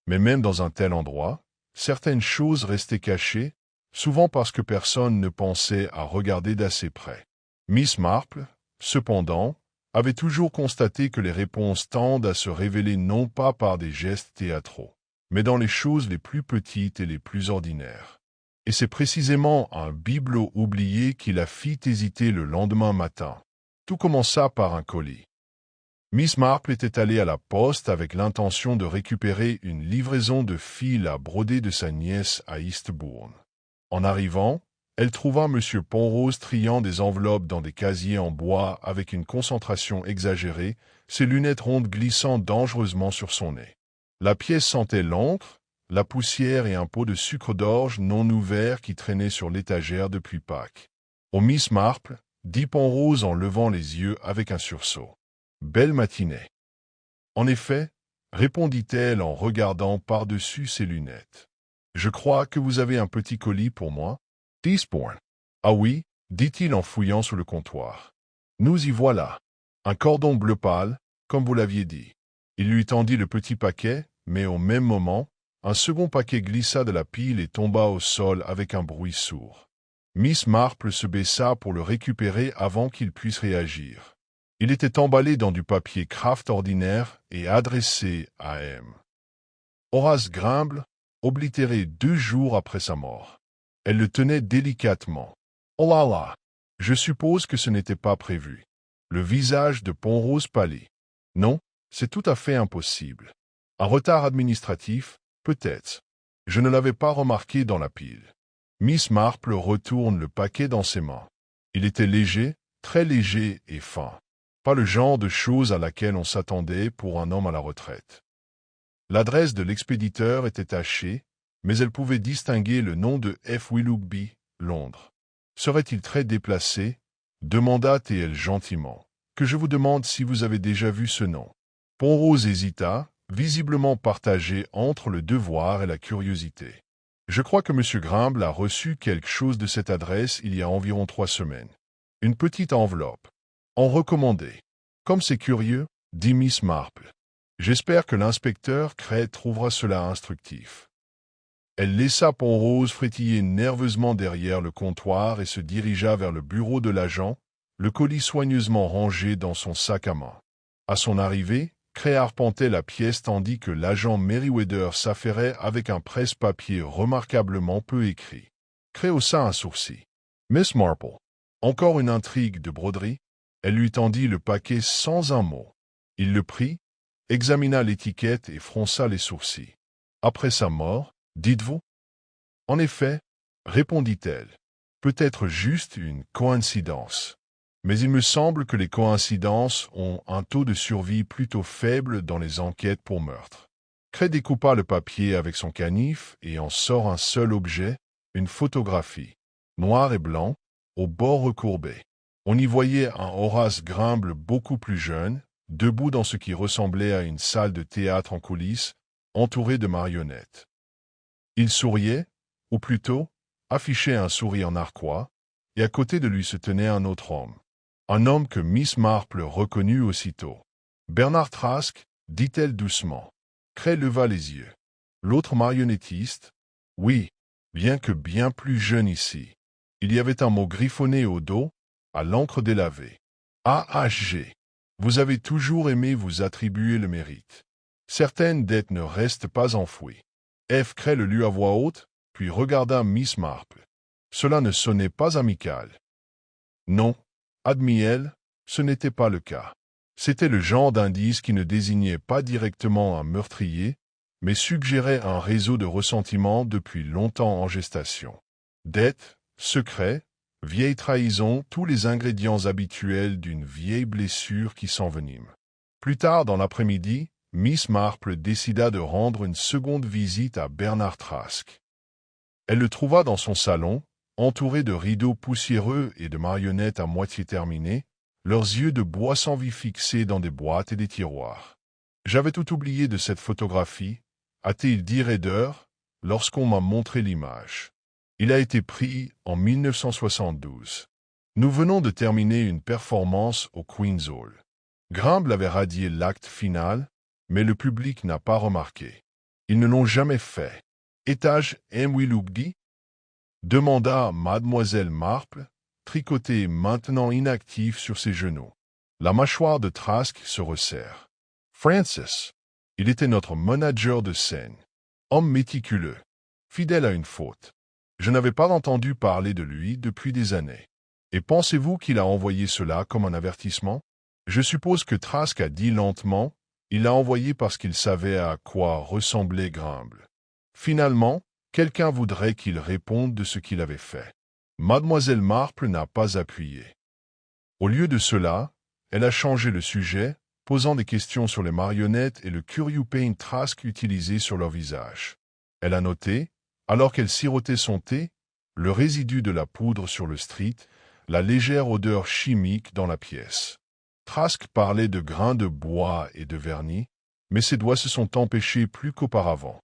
Mais même dans un tel endroit, certaines choses restaient cachées, souvent parce que personne ne pensait à regarder d'assez près. Miss Marple, cependant, avait toujours constaté que les réponses tendent à se révéler non pas par des gestes théâtraux, mais dans les choses les plus petites et les plus ordinaires. Et c'est précisément un bibelot oublié qui la fit hésiter le lendemain matin. Tout commença par un colis. Miss Marple était allée à la poste avec l'intention de récupérer une livraison de fil à broder de sa nièce à Eastbourne. En arrivant, elle trouva M. Penrose triant des enveloppes dans des casiers en bois avec une concentration exagérée, ses lunettes rondes glissant dangereusement sur son nez. La pièce sentait l'encre, la poussière et un pot de sucre d'orge non ouvert qui traînait sur l'étagère depuis Pâques. « Oh, Miss Marple, dit Penrose en levant les yeux avec un sursaut. Belle matinée. » « En effet, répondit-elle en regardant par-dessus ses lunettes. Je crois que vous avez un petit colis pour moi. Eastbourne. Ah oui, dit-il en fouillant sous le comptoir. Nous y voilà. Un cordon bleu pâle, comme vous l'aviez dit. Il lui tendit le petit paquet, mais au même moment, un second paquet glissa de la pile et tomba au sol avec un bruit sourd. Miss Marple se baissa pour le récupérer avant qu'il puisse réagir. Il était emballé dans du papier Kraft ordinaire et adressé à M. Horace Grimble, oblitéré 2 jours après sa mort. Elle le tenait délicatement. « Oh là là! Je suppose que ce n'était pas prévu. » Le visage de Penrose pâlit. « Non, c'est tout à fait impossible. Un retard administratif, peut-être. Je ne l'avais pas remarqué dans la pile. Miss Marple retourne le paquet dans ses mains. Il était léger, très léger et fin. Pas le genre de chose à laquelle on s'attendait pour un homme à la retraite. L'adresse de l'expéditeur était tachée, mais elle pouvait distinguer le nom de F. Willoughby, Londres. Serait-il très déplacé? Demanda T.L. gentiment. Que je vous demande si vous avez déjà vu ce nom. Pont-Rose hésita, visiblement partagé entre le devoir et la curiosité. Je crois que M. Grimble a reçu quelque chose de cette adresse il y a environ 3 semaines. Une petite enveloppe. En recommandé. Comme c'est curieux, dit Miss Marple. J'espère que l'inspecteur Cray trouvera cela instructif. Elle laissa Pont-Rose frétiller nerveusement derrière le comptoir et se dirigea vers le bureau de l'agent, le colis soigneusement rangé dans son sac à main. À son arrivée, Cray arpentait la pièce tandis que l'agent Merryweather s'affairait avec un presse-papier remarquablement peu écrit. Cray haussa un sourcil. « Miss Marple, encore une intrigue de broderie ?» Elle lui tendit le paquet sans un mot. Il le prit, examina l'étiquette et fronça les sourcils. « Après sa mort, dites-vous ?» « En effet, » répondit-elle. « Peut-être juste une coïncidence. Mais il me semble que les coïncidences ont un taux de survie plutôt faible dans les enquêtes pour meurtre. » Cray découpa le papier avec son canif et en sort un seul objet, une photographie, noir et blanc, aux bords recourbés. On y voyait un Horace Grimble beaucoup plus jeune, debout dans ce qui ressemblait à une salle de théâtre en coulisses, entouré de marionnettes. Il souriait, ou plutôt, affichait un sourire narquois, et à côté de lui se tenait un autre homme. Un homme que Miss Marple reconnut aussitôt. « Bernard Trask » dit-elle doucement. Cray leva les yeux. L'autre marionnettiste? Oui, bien que bien plus jeune ici. Il y avait un mot griffonné au dos, à l'encre délavée. AHG. Vous avez toujours aimé vous attribuer le mérite. Certaines dettes ne restent pas enfouies. F. Cray le lut à voix haute, puis regarda Miss Marple. Cela ne sonnait pas amical. Non, admit-elle, ce n'était pas le cas. C'était le genre d'indice qui ne désignait pas directement un meurtrier, mais suggérait un réseau de ressentiments depuis longtemps en gestation. Dettes, secrets, vieille trahison, tous les ingrédients habituels d'une vieille blessure qui s'envenime. Plus tard dans l'après-midi, Miss Marple décida de rendre une seconde visite à Bernard Trask. Elle le trouva dans son salon, entouré de rideaux poussiéreux et de marionnettes à moitié terminées, leurs yeux de bois sans vie fixés dans des boîtes et des tiroirs. « J'avais tout oublié de cette photographie » a-t-il dit raideur, lorsqu'on m'a montré l'image. Il a été pris en 1972. Nous venons de terminer une performance au Queen's Hall. Grimble avait radié l'acte final, mais le public n'a pas remarqué. Ils ne l'ont jamais fait. Étage M. Willoughby demanda Mademoiselle Marple, tricotée maintenant inactive sur ses genoux. La mâchoire de Trask se resserre. Francis, il était notre manager de scène. Homme méticuleux, fidèle à une faute. Je n'avais pas entendu parler de lui depuis des années. Et pensez-vous qu'il a envoyé cela comme un avertissement? Je suppose que Trask a dit lentement, il l'a envoyé parce qu'il savait à quoi ressemblait Grimble. Finalement, quelqu'un voudrait qu'il réponde de ce qu'il avait fait. Mademoiselle Marple n'a pas appuyé. Au lieu de cela, elle a changé le sujet, posant des questions sur les marionnettes et le curieux paint Trask utilisé sur leur visage. Elle a noté, alors qu'elle sirotait son thé, le résidu de la poudre sur le street, la légère odeur chimique dans la pièce. Trask parlait de grains de bois et de vernis, mais ses doigts se sont empêchés plus qu'auparavant.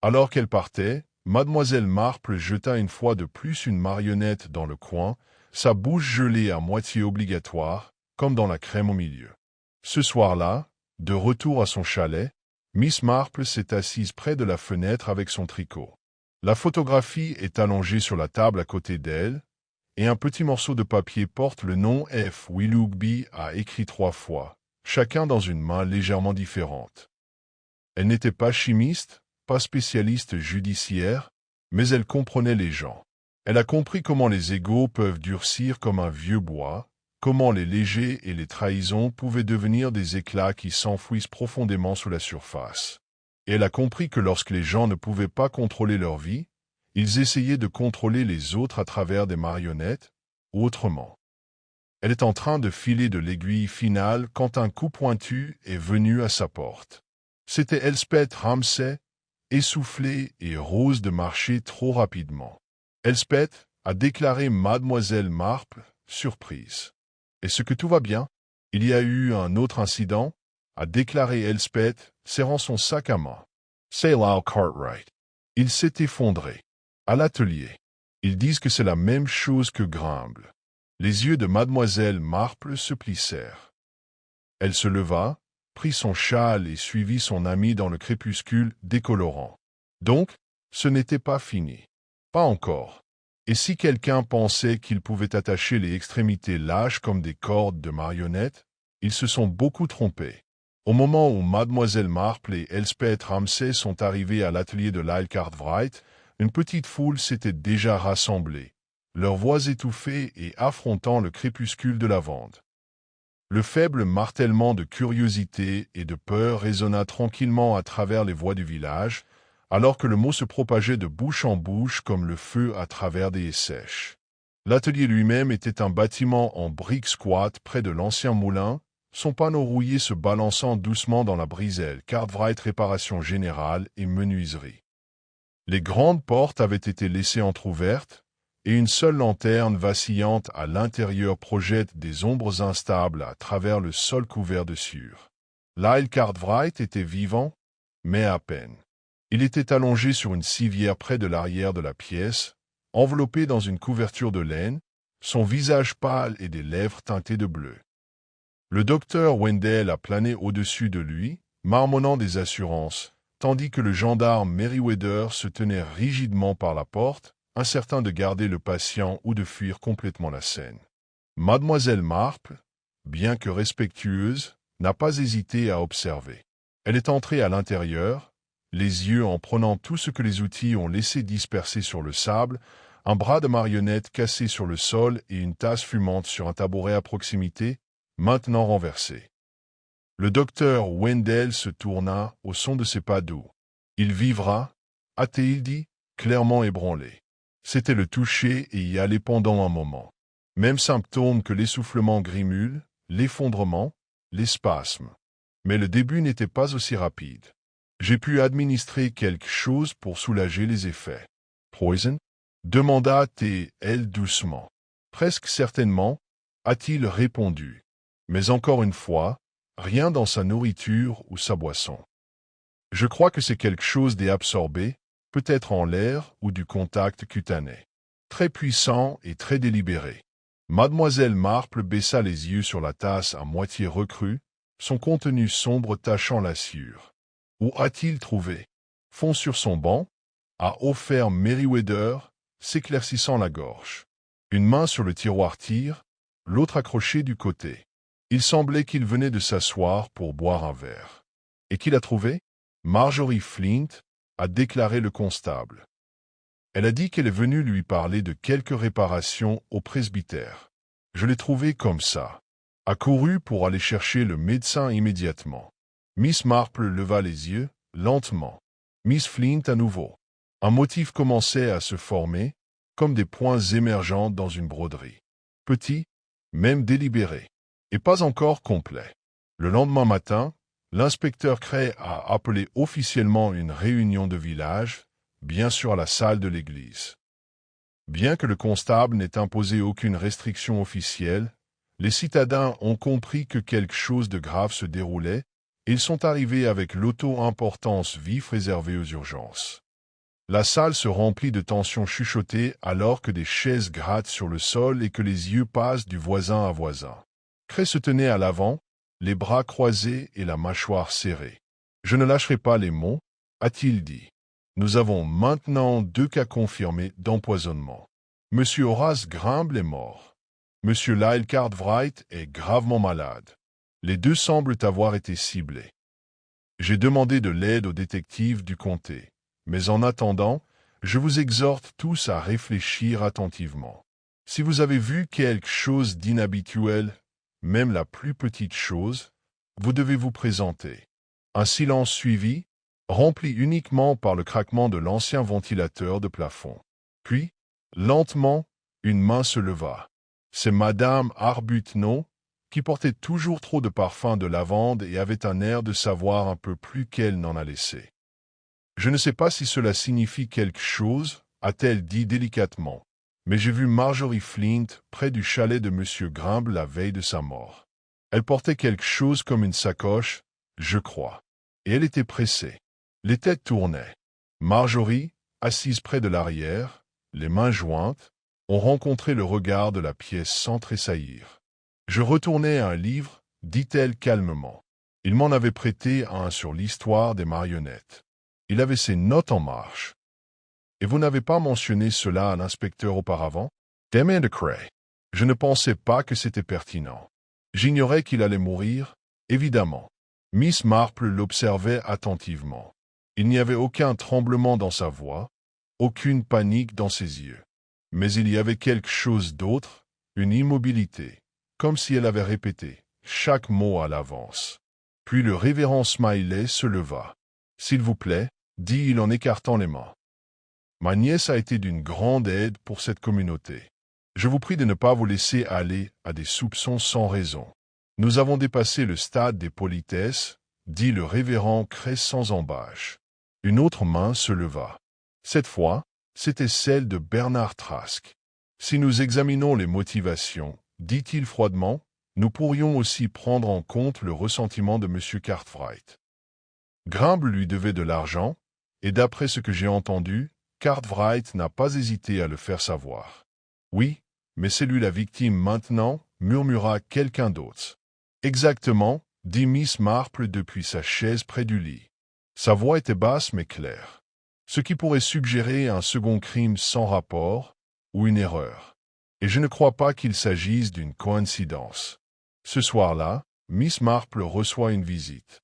Alors qu'elle partait, Mademoiselle Marple jeta une fois de plus une marionnette dans le coin, sa bouche gelée à moitié obligatoire, comme dans la crème au milieu. Ce soir-là, de retour à son chalet, Miss Marple s'est assise près de la fenêtre avec son tricot. La photographie est allongée sur la table à côté d'elle, et un petit morceau de papier porte le nom F. Willoughby a écrit 3 fois, chacun dans une main légèrement différente. Elle n'était pas chimiste, pas spécialiste judiciaire, mais elle comprenait les gens. Elle a compris comment les égos peuvent durcir comme un vieux bois, comment les légers et les trahisons pouvaient devenir des éclats qui s'enfouissent profondément sous la surface. et elle a compris que lorsque les gens ne pouvaient pas contrôler leur vie, ils essayaient de contrôler les autres à travers des marionnettes, ou autrement. Elle est en train de filer de l'aiguille finale quand un coup pointu est venu à sa porte. C'était Elspeth Ramsay, essoufflée et rose de marcher trop rapidement. Elspeth a déclaré Mademoiselle Marple, surprise. « Est-ce que tout va bien? Il y a eu un autre incident ?» a déclaré Elspeth, serrant son sac à main. C'est Lyle Cartwright. Il s'est effondré. À l'atelier. Ils disent que c'est la même chose que Grimble. Les yeux de Mademoiselle Marple se plissèrent. Elle se leva, prit son châle et suivit son ami dans le crépuscule décolorant. Donc, ce n'était pas fini. Pas encore. Et si quelqu'un pensait qu'il pouvait attacher les extrémités lâches comme des cordes de marionnettes, ils se sont beaucoup trompés. Au moment où Mademoiselle Marple et Elspeth Ramsay sont arrivés à l'atelier de Lyle Cartwright, une petite foule s'était déjà rassemblée, leurs voix étouffées et affrontant le crépuscule de lavande. Le faible martèlement de curiosité et de peur résonna tranquillement à travers les voix du village, alors que le mot se propageait de bouche en bouche comme le feu à travers des haies sèches. L'atelier lui-même était un bâtiment en briques squattes près de l'ancien moulin, son panneau rouillé se balançant doucement dans la briselle, Cartwright Réparation Générale et Menuiserie. Les grandes portes avaient été laissées entr'ouvertes, et une seule lanterne vacillante à l'intérieur projette des ombres instables à travers le sol couvert de sueur. Lyle Cartwright était vivant, mais à peine. Il était allongé sur une civière près de l'arrière de la pièce, enveloppé dans une couverture de laine, son visage pâle et des lèvres teintées de bleu. Le docteur Wendell a plané au-dessus de lui, marmonnant des assurances, tandis que le gendarme Merriweather se tenait rigidement par la porte, incertain de garder le patient ou de fuir complètement la scène. Mademoiselle Marple, bien que respectueuse, n'a pas hésité à observer. Elle est entrée à l'intérieur, les yeux en prenant tout ce que les outils ont laissé disperser sur le sable, un bras de marionnette cassé sur le sol et une tasse fumante sur un tabouret à proximité, maintenant renversé. Le docteur Wendell se tourna au son de ses pas doux. « Il vivra » a-t-il dit, clairement ébranlé. C'était le toucher et y aller pendant un moment. Même symptôme que l'essoufflement grimule, l'effondrement, les spasmes. Mais le début n'était pas aussi rapide. J'ai pu administrer quelque chose pour soulager les effets. « Poison » demanda-t-elle doucement. « Presque certainement » a-t-il répondu. Mais encore une fois, rien dans sa nourriture ou sa boisson. Je crois que c'est quelque chose d'absorbé, peut-être en l'air ou du contact cutané. Très puissant et très délibéré. Mademoiselle Marple baissa les yeux sur la tasse à moitié recrue, son contenu sombre tachant la sueur. Où a-t-il trouvé? Fond sur son banc, a offert Merriweather, s'éclaircissant la gorge. Une main sur le tiroir tire, l'autre accrochée du côté. Il semblait qu'il venait de s'asseoir pour boire un verre. Et qui l'a trouvé? Marjorie Flint, a déclaré le constable. Elle a dit qu'elle est venue lui parler de quelques réparations au presbytère. Je l'ai trouvé comme ça. A couru pour aller chercher le médecin immédiatement. Miss Marple leva les yeux, lentement. Miss Flint à nouveau. Un motif commençait à se former, comme des points émergents dans une broderie. Petit, même délibéré, et pas encore complet. Le lendemain matin, l'inspecteur Cray a appelé officiellement une réunion de village, bien sûr à la salle de l'église. Bien que le constable n'ait imposé aucune restriction officielle, les citadins ont compris que quelque chose de grave se déroulait, et ils sont arrivés avec l'auto-importance vif réservée aux urgences. La salle se remplit de tensions chuchotées alors que des chaises grattent sur le sol et que les yeux passent du voisin à voisin. Cray se tenait à l'avant, les bras croisés et la mâchoire serrée. « Je ne lâcherai pas les mots » a-t-il dit. Nous avons maintenant 2 cas confirmés d'empoisonnement. Monsieur Horace Grimble est mort. Monsieur Lyle Cartwright est gravement malade. Les 2 semblent avoir été ciblés. J'ai demandé de l'aide aux détectives du comté, mais en attendant, je vous exhorte tous à réfléchir attentivement. Si vous avez vu quelque chose d'inhabituel, même la plus petite chose, vous devez vous présenter. Un silence suivit, rempli uniquement par le craquement de l'ancien ventilateur de plafond. Puis, lentement, une main se leva. C'est Madame Arbuthnot, qui portait toujours trop de parfum de lavande et avait un air de savoir un peu plus qu'elle n'en a laissé. « Je ne sais pas si cela signifie quelque chose, a-t-elle dit délicatement, mais j'ai vu Marjorie Flint près du chalet de M. Grimble la veille de sa mort. Elle portait quelque chose comme une sacoche, je crois, et elle était pressée. Les têtes tournaient. Marjorie, assise près de l'arrière, les mains jointes, ont rencontré le regard de la pièce sans tressaillir. Je retournais à un livre, dit-elle calmement. Il m'en avait prêté un sur l'histoire des marionnettes. Il avait ses notes en marche. Et vous n'avez pas mentionné cela à l'inspecteur auparavant? Demanda Cray. Je ne pensais pas que c'était pertinent. J'ignorais qu'il allait mourir, évidemment. Miss Marple l'observait attentivement. Il n'y avait aucun tremblement dans sa voix, aucune panique dans ses yeux. Mais il y avait quelque chose d'autre, une immobilité, comme si elle avait répété chaque mot à l'avance. Puis le révérend Smiley se leva. « S'il vous plaît, » dit-il en écartant les mains. « Ma nièce a été d'une grande aide pour cette communauté. Je vous prie de ne pas vous laisser aller à des soupçons sans raison. Nous avons dépassé le stade des politesses, » dit le révérend Cray sans embâche. Une autre main se leva. Cette fois, c'était celle de Bernard Trask. « Si nous examinons les motivations, » dit-il froidement, « nous pourrions aussi prendre en compte le ressentiment de M. Cartwright. Grimble lui devait de l'argent, et d'après ce que j'ai entendu, Cartwright n'a pas hésité à le faire savoir. « Oui, mais c'est lui la victime maintenant, » murmura quelqu'un d'autre. « Exactement, » dit Miss Marple depuis sa chaise près du lit. Sa voix était basse mais claire, ce qui pourrait suggérer un second crime sans rapport, ou une erreur. Et je ne crois pas qu'il s'agisse d'une coïncidence. Ce soir-là, Miss Marple reçoit une visite.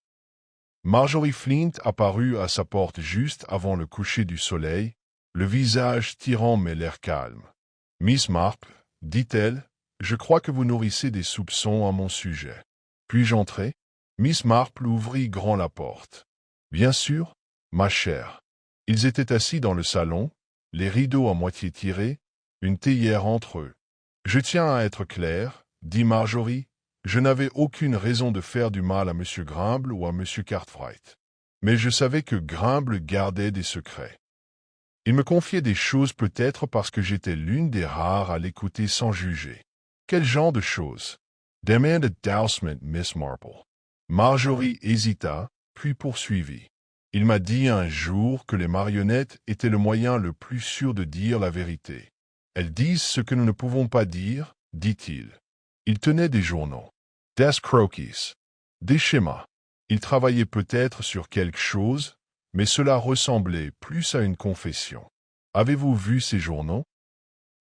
Marjorie Flint apparut à sa porte juste avant le coucher du soleil, le visage tirant mais l'air calme. « Miss Marple, » dit-elle, « je crois que vous nourrissez des soupçons à mon sujet. Puis-je entrer ?» Miss Marple ouvrit grand la porte. « Bien sûr, ma chère. » Ils étaient assis dans le salon, les rideaux à moitié tirés, une théière entre eux. « Je tiens à être clair, » dit Marjorie, « je n'avais aucune raison de faire du mal à M. Grimble ou à M. Cartwright. Mais je savais que Grimble gardait des secrets. Il me confiait des choses peut-être parce que j'étais l'une des rares à l'écouter sans juger. Quel genre de choses? Demanda Dowsement Miss Marple. Marjorie hésita, puis poursuivit. Il m'a dit un jour que les marionnettes étaient le moyen le plus sûr de dire la vérité. Elles disent ce que nous ne pouvons pas dire, dit-il. Il tenait des journaux, des croquis, des schémas. Il travaillait peut-être sur quelque chose, mais cela ressemblait plus à une confession. Avez-vous vu ces journaux?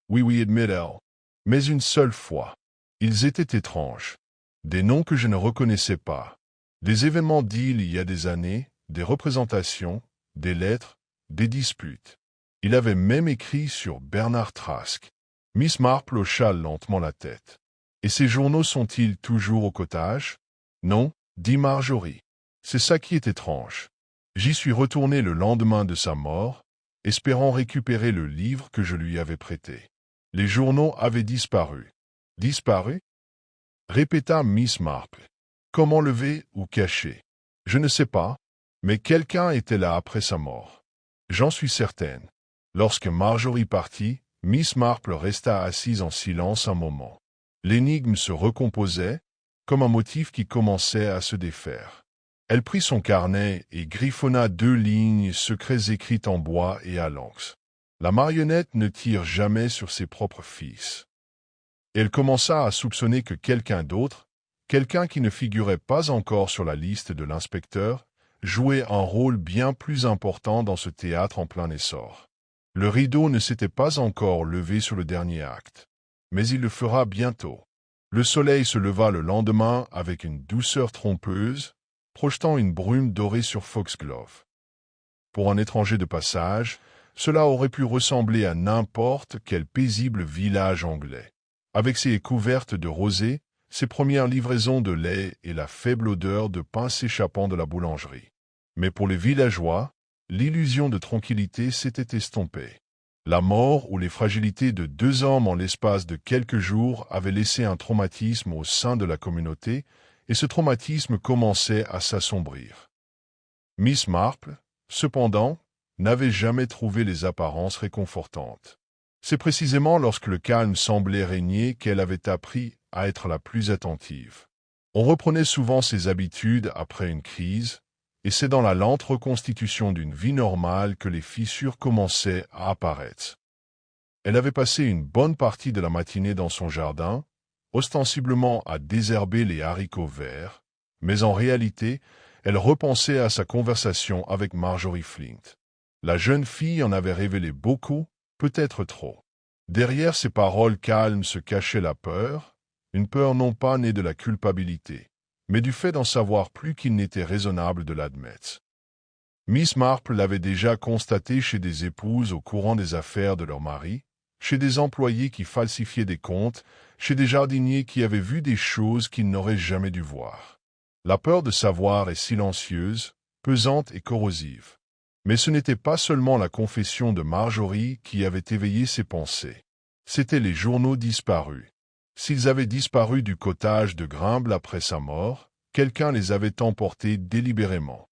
Oui, admit-elle. Mais une seule fois. Ils étaient étranges. Des noms que je ne reconnaissais pas. Des événements d'il y a des années, des représentations, des lettres, des disputes. Il avait même écrit sur Bernard Trask. Miss Marple hocha lentement la tête. Et ces journaux sont-ils toujours au cottage? Non, dit Marjorie. C'est ça qui est étrange. J'y suis retourné le lendemain de sa mort, espérant récupérer le livre que je lui avais prêté. Les journaux avaient disparu. Disparu? Répéta Miss Marple. Comment lever ou cacher? Je ne sais pas, mais quelqu'un était là après sa mort. J'en suis certaine. Lorsque Marjorie partit, Miss Marple resta assise en silence un moment. L'énigme se recomposait, comme un motif qui commençait à se défaire. Elle prit son carnet et griffonna 2 lignes secrètes écrites en bois et à l'encre. La marionnette ne tire jamais sur ses propres fils. Elle commença à soupçonner que quelqu'un d'autre, quelqu'un qui ne figurait pas encore sur la liste de l'inspecteur, jouait un rôle bien plus important dans ce théâtre en plein essor. Le rideau ne s'était pas encore levé sur le dernier acte, mais il le fera bientôt. Le soleil se leva le lendemain avec une douceur trompeuse, projetant une brume dorée sur Foxglove. Pour un étranger de passage, cela aurait pu ressembler à n'importe quel paisible village anglais. Avec ses couvertes de rosée, ses premières livraisons de lait et la faible odeur de pain s'échappant de la boulangerie. Mais pour les villageois, l'illusion de tranquillité s'était estompée. La mort ou les fragilités de 2 hommes en l'espace de quelques jours avaient laissé un traumatisme au sein de la communauté, et ce traumatisme commençait à s'assombrir. Miss Marple, cependant, n'avait jamais trouvé les apparences réconfortantes. C'est précisément lorsque le calme semblait régner qu'elle avait appris à être la plus attentive. On reprenait souvent ses habitudes après une crise, et c'est dans la lente reconstitution d'une vie normale que les fissures commençaient à apparaître. Elle avait passé une bonne partie de la matinée dans son jardin, ostensiblement à désherber les haricots verts, mais en réalité, elle repensait à sa conversation avec Marjorie Flint. La jeune fille en avait révélé beaucoup, peut-être trop. Derrière ces paroles calmes se cachait la peur, une peur non pas née de la culpabilité, mais du fait d'en savoir plus qu'il n'était raisonnable de l'admettre. Miss Marple l'avait déjà constaté chez des épouses au courant des affaires de leur mari, chez des employés qui falsifiaient des comptes, chez des jardiniers qui avaient vu des choses qu'ils n'auraient jamais dû voir. La peur de savoir est silencieuse, pesante et corrosive. Mais ce n'était pas seulement la confession de Marjorie qui avait éveillé ses pensées. C'étaient les journaux disparus. S'ils avaient disparu du cottage de Grimble après sa mort, quelqu'un les avait emportés délibérément.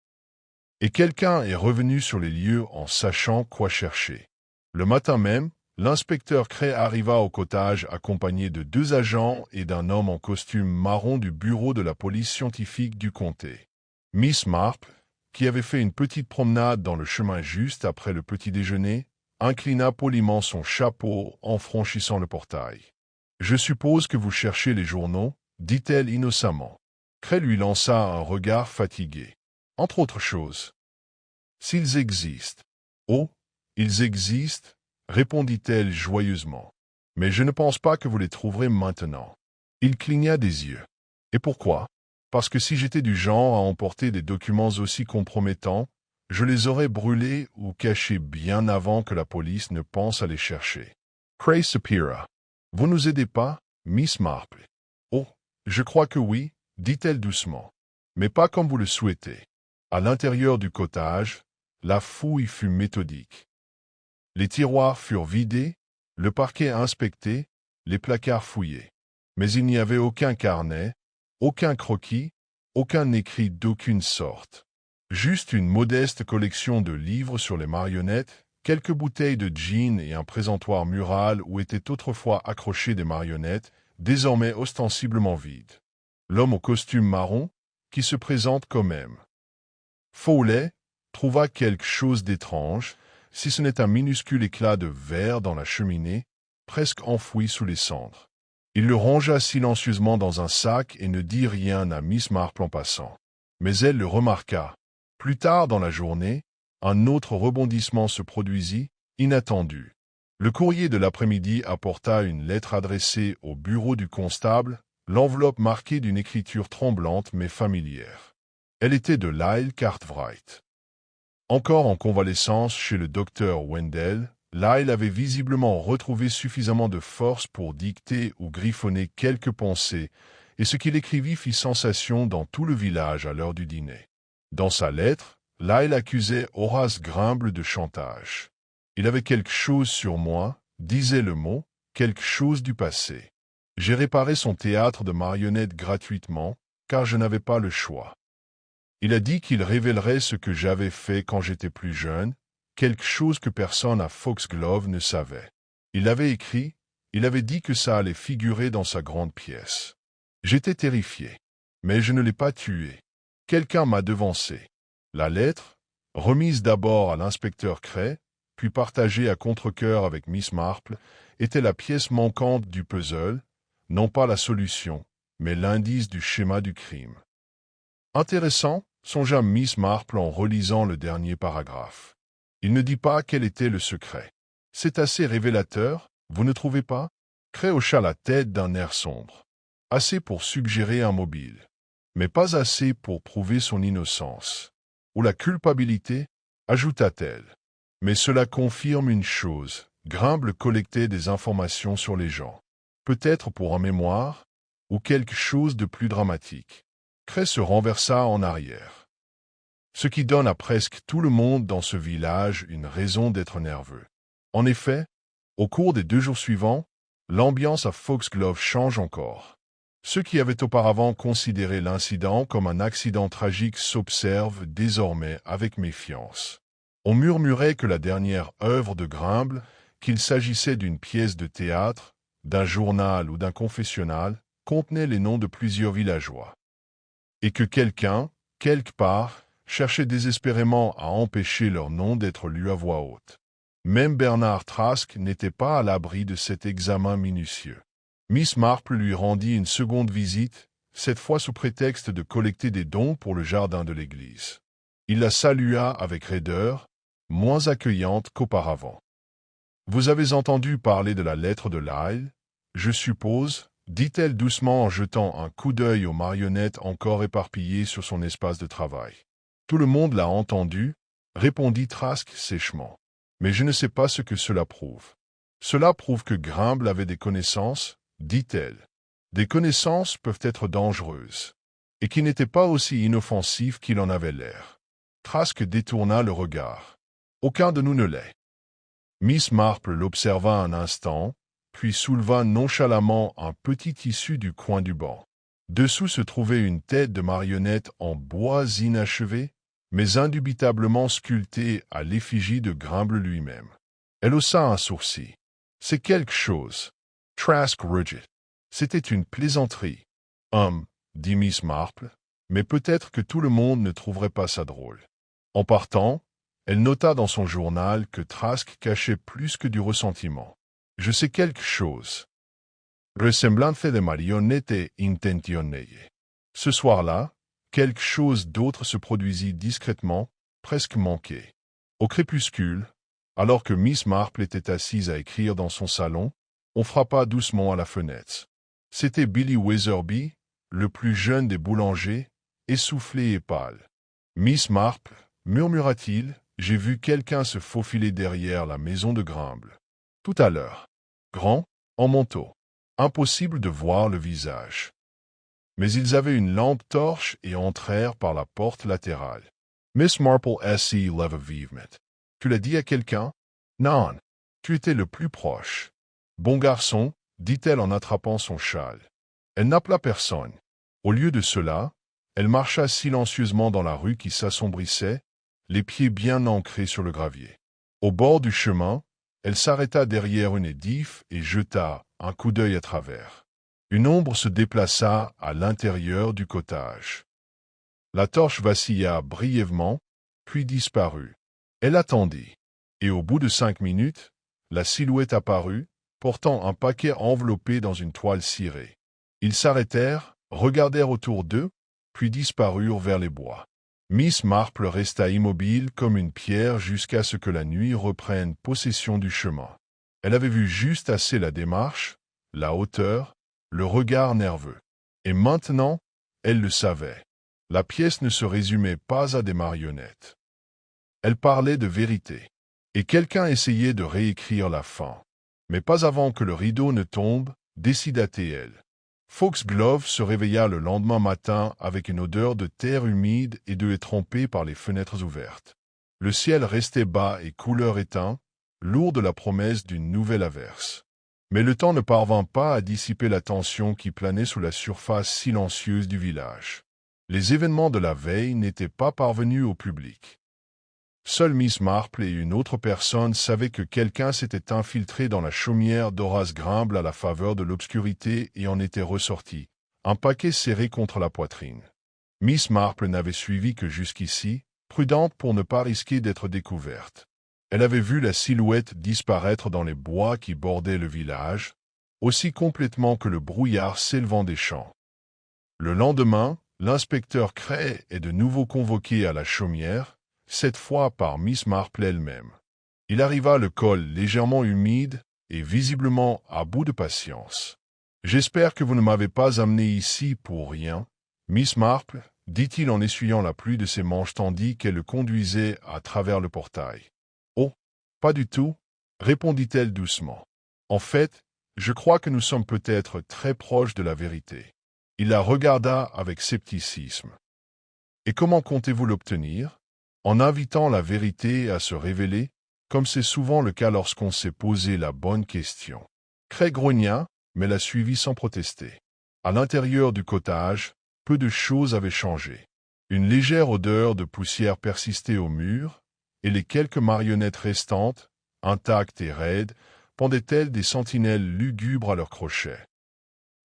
Et quelqu'un est revenu sur les lieux en sachant quoi chercher. Le matin même, l'inspecteur Cray arriva au cottage accompagné de 2 agents et d'un homme en costume marron du bureau de la police scientifique du comté. Miss Marple, qui avait fait une petite promenade dans le chemin juste après le petit déjeuner, inclina poliment son chapeau en franchissant le portail. « Je suppose que vous cherchez les journaux, dit-elle innocemment. Cray lui lança un regard fatigué. Entre autres choses. S'ils existent. Oh, ils existent, répondit-elle joyeusement. Mais je ne pense pas que vous les trouverez maintenant. Il cligna des yeux. Et pourquoi? Parce que si j'étais du genre à emporter des documents aussi compromettants, je les aurais brûlés ou cachés bien avant que la police ne pense à les chercher. Cray soupira. Vous nous aidez pas, Miss Marple? Oh, je crois que oui, dit-elle doucement. Mais pas comme vous le souhaitez. À l'intérieur du cottage, la fouille fut méthodique. Les tiroirs furent vidés, le parquet inspecté, les placards fouillés. Mais il n'y avait aucun carnet, aucun croquis, aucun écrit d'aucune sorte. Juste une modeste collection de livres sur les marionnettes, quelques bouteilles de gin et un présentoir mural où étaient autrefois accrochées des marionnettes, désormais ostensiblement vides. L'homme au costume marron, qui se présente quand même. Foley trouva quelque chose d'étrange, si ce n'est un minuscule éclat de verre dans la cheminée, presque enfoui sous les cendres. Il le rangea silencieusement dans un sac et ne dit rien à Miss Marple en passant. Mais elle le remarqua. Plus tard dans la journée, un autre rebondissement se produisit, inattendu. Le courrier de l'après-midi apporta une lettre adressée au bureau du constable, l'enveloppe marquée d'une écriture tremblante mais familière. Elle était de Lyle Cartwright. Encore en convalescence chez le docteur Wendell, Lyle avait visiblement retrouvé suffisamment de force pour dicter ou griffonner quelques pensées, et ce qu'il écrivit fit sensation dans tout le village à l'heure du dîner. Dans sa lettre, Lyle accusait Horace Grimble de chantage. Il avait quelque chose sur moi, disait le mot, quelque chose du passé. J'ai réparé son théâtre de marionnettes gratuitement, car je n'avais pas le choix. Il a dit qu'il révélerait ce que j'avais fait quand j'étais plus jeune, quelque chose que personne à Foxglove ne savait. Il avait écrit, il avait dit que ça allait figurer dans sa grande pièce. J'étais terrifié. Mais je ne l'ai pas tué. Quelqu'un m'a devancé. La lettre, remise d'abord à l'inspecteur Cray, puis partagée à contre-cœur avec Miss Marple, était la pièce manquante du puzzle, non pas la solution, mais l'indice du schéma du crime. Intéressant, songea Miss Marple en relisant le dernier paragraphe. Il ne dit pas quel était le secret. C'est assez révélateur, vous ne trouvez pas? Cray hocha la tête d'un air sombre. Assez pour suggérer un mobile, mais pas assez pour prouver son innocence. Ou la culpabilité, ajouta-t-elle. Mais cela confirme une chose, Grimble collectait des informations sur les gens. Peut-être pour un mémoire, ou quelque chose de plus dramatique. Cray se renversa en arrière. ce qui donne à presque tout le monde dans ce village une raison d'être nerveux. En effet, au cours des 2 jours suivants, l'ambiance à Foxglove change encore. Ceux qui avaient auparavant considéré l'incident comme un accident tragique s'observent désormais avec méfiance. On murmurait que la dernière œuvre de Grimble, qu'il s'agissait d'une pièce de théâtre, d'un journal ou d'un confessionnal, contenait les noms de plusieurs villageois. Et que quelqu'un, quelque part, cherchait désespérément à empêcher leur nom d'être lu à voix haute. Même Bernard Trask n'était pas à l'abri de cet examen minutieux. Miss Marple lui rendit une seconde visite, cette fois sous prétexte de collecter des dons pour le jardin de l'église. Il la salua avec raideur, moins accueillante qu'auparavant. « Vous avez entendu parler de la lettre de Lyle, je suppose » dit-elle doucement en jetant un coup d'œil aux marionnettes encore éparpillées sur son espace de travail. « Tout le monde l'a entendu, » répondit Trask sèchement. « Mais je ne sais pas ce que cela prouve. »« Cela prouve que Grimble avait des connaissances, » dit-elle. « Des connaissances peuvent être dangereuses, et qui n'étaient pas aussi inoffensives qu'il en avait l'air. » Trask détourna le regard. « Aucun de nous ne l'est. » Miss Marple l'observa un instant, puis souleva nonchalamment un petit tissu du coin du banc. Dessous se trouvait une tête de marionnette en bois inachevé, mais indubitablement sculptée à l'effigie de Grimble lui-même. Elle haussa un sourcil. « C'est quelque chose. » Trask rugit. C'était une plaisanterie. « dit Miss Marple, mais peut-être que tout le monde ne trouverait pas ça drôle. » En partant, elle nota dans son journal que Trask cachait plus que du ressentiment. « Je sais quelque chose. Ressemblance de marionnette intentionnée. » Ce soir-là, quelque chose d'autre se produisit discrètement, presque manqué. Au crépuscule, alors que Miss Marple était assise à écrire dans son salon, on frappa doucement à la fenêtre. C'était Billy Weatherby, le plus jeune des boulangers, essoufflé et pâle. « Miss Marple, murmura-t-il, j'ai vu quelqu'un se faufiler derrière la maison de Grimble. Tout à l'heure. Grand, en manteau. Impossible de voir le visage. Mais ils avaient une lampe torche et entrèrent par la porte latérale. Miss Marple s'y leva vivement. « Tu l'as dit à quelqu'un? »« Non. Tu étais le plus proche. »« Bon garçon, » dit-elle en attrapant son châle. Elle n'appela personne. Au lieu de cela, elle marcha silencieusement dans la rue qui s'assombrissait, les pieds bien ancrés sur le gravier. Au bord du chemin, elle s'arrêta derrière une édif et jeta un coup d'œil à travers. Une ombre se déplaça à l'intérieur du cottage. La torche vacilla brièvement, puis disparut. Elle attendit, et au bout de 5 minutes, la silhouette apparut, portant un paquet enveloppé dans une toile cirée. Ils s'arrêtèrent, regardèrent autour d'eux, puis disparurent vers les bois. Miss Marple resta immobile comme une pierre jusqu'à ce que la nuit reprenne possession du chemin. Elle avait vu juste assez la démarche, la hauteur, le regard nerveux. Et maintenant, elle le savait. La pièce ne se résumait pas à des marionnettes. Elle parlait de vérité. Et quelqu'un essayait de réécrire la fin. Mais pas avant que le rideau ne tombe, décida-t-elle. Foxglove se réveilla le lendemain matin avec une odeur de terre humide et de haies trempées par les fenêtres ouvertes. Le ciel restait bas et couleur éteint, lourd de la promesse d'une nouvelle averse. Mais le temps ne parvint pas à dissiper la tension qui planait sous la surface silencieuse du village. Les événements de la veille n'étaient pas parvenus au public. Seule Miss Marple et une autre personne savaient que quelqu'un s'était infiltré dans la chaumière d'Horace Grimble à la faveur de l'obscurité et en était ressorti, un paquet serré contre la poitrine. Miss Marple n'avait suivi que jusqu'ici, prudente pour ne pas risquer d'être découverte. Elle avait vu la silhouette disparaître dans les bois qui bordaient le village, aussi complètement que le brouillard s'élevant des champs. Le lendemain, l'inspecteur Cray est de nouveau convoqué à la chaumière, cette fois par Miss Marple elle-même. Il arriva le col légèrement humide et visiblement à bout de patience. « J'espère que vous ne m'avez pas amené ici pour rien, Miss Marple, » dit-il en essuyant la pluie de ses manches tandis qu'elle le conduisait à travers le portail. « Oh, pas du tout, » répondit-elle doucement. « En fait, je crois que nous sommes peut-être très proches de la vérité. » Il la regarda avec scepticisme. « Et comment comptez-vous l'obtenir » en invitant la vérité à se révéler, comme c'est souvent le cas lorsqu'on s'est posé la bonne question. Craig grogna, mais la suivit sans protester. À l'intérieur du cottage, peu de choses avaient changé. Une légère odeur de poussière persistait au mur, et les quelques marionnettes restantes, intactes et raides, pendaient-elles des sentinelles lugubres à leurs crochets.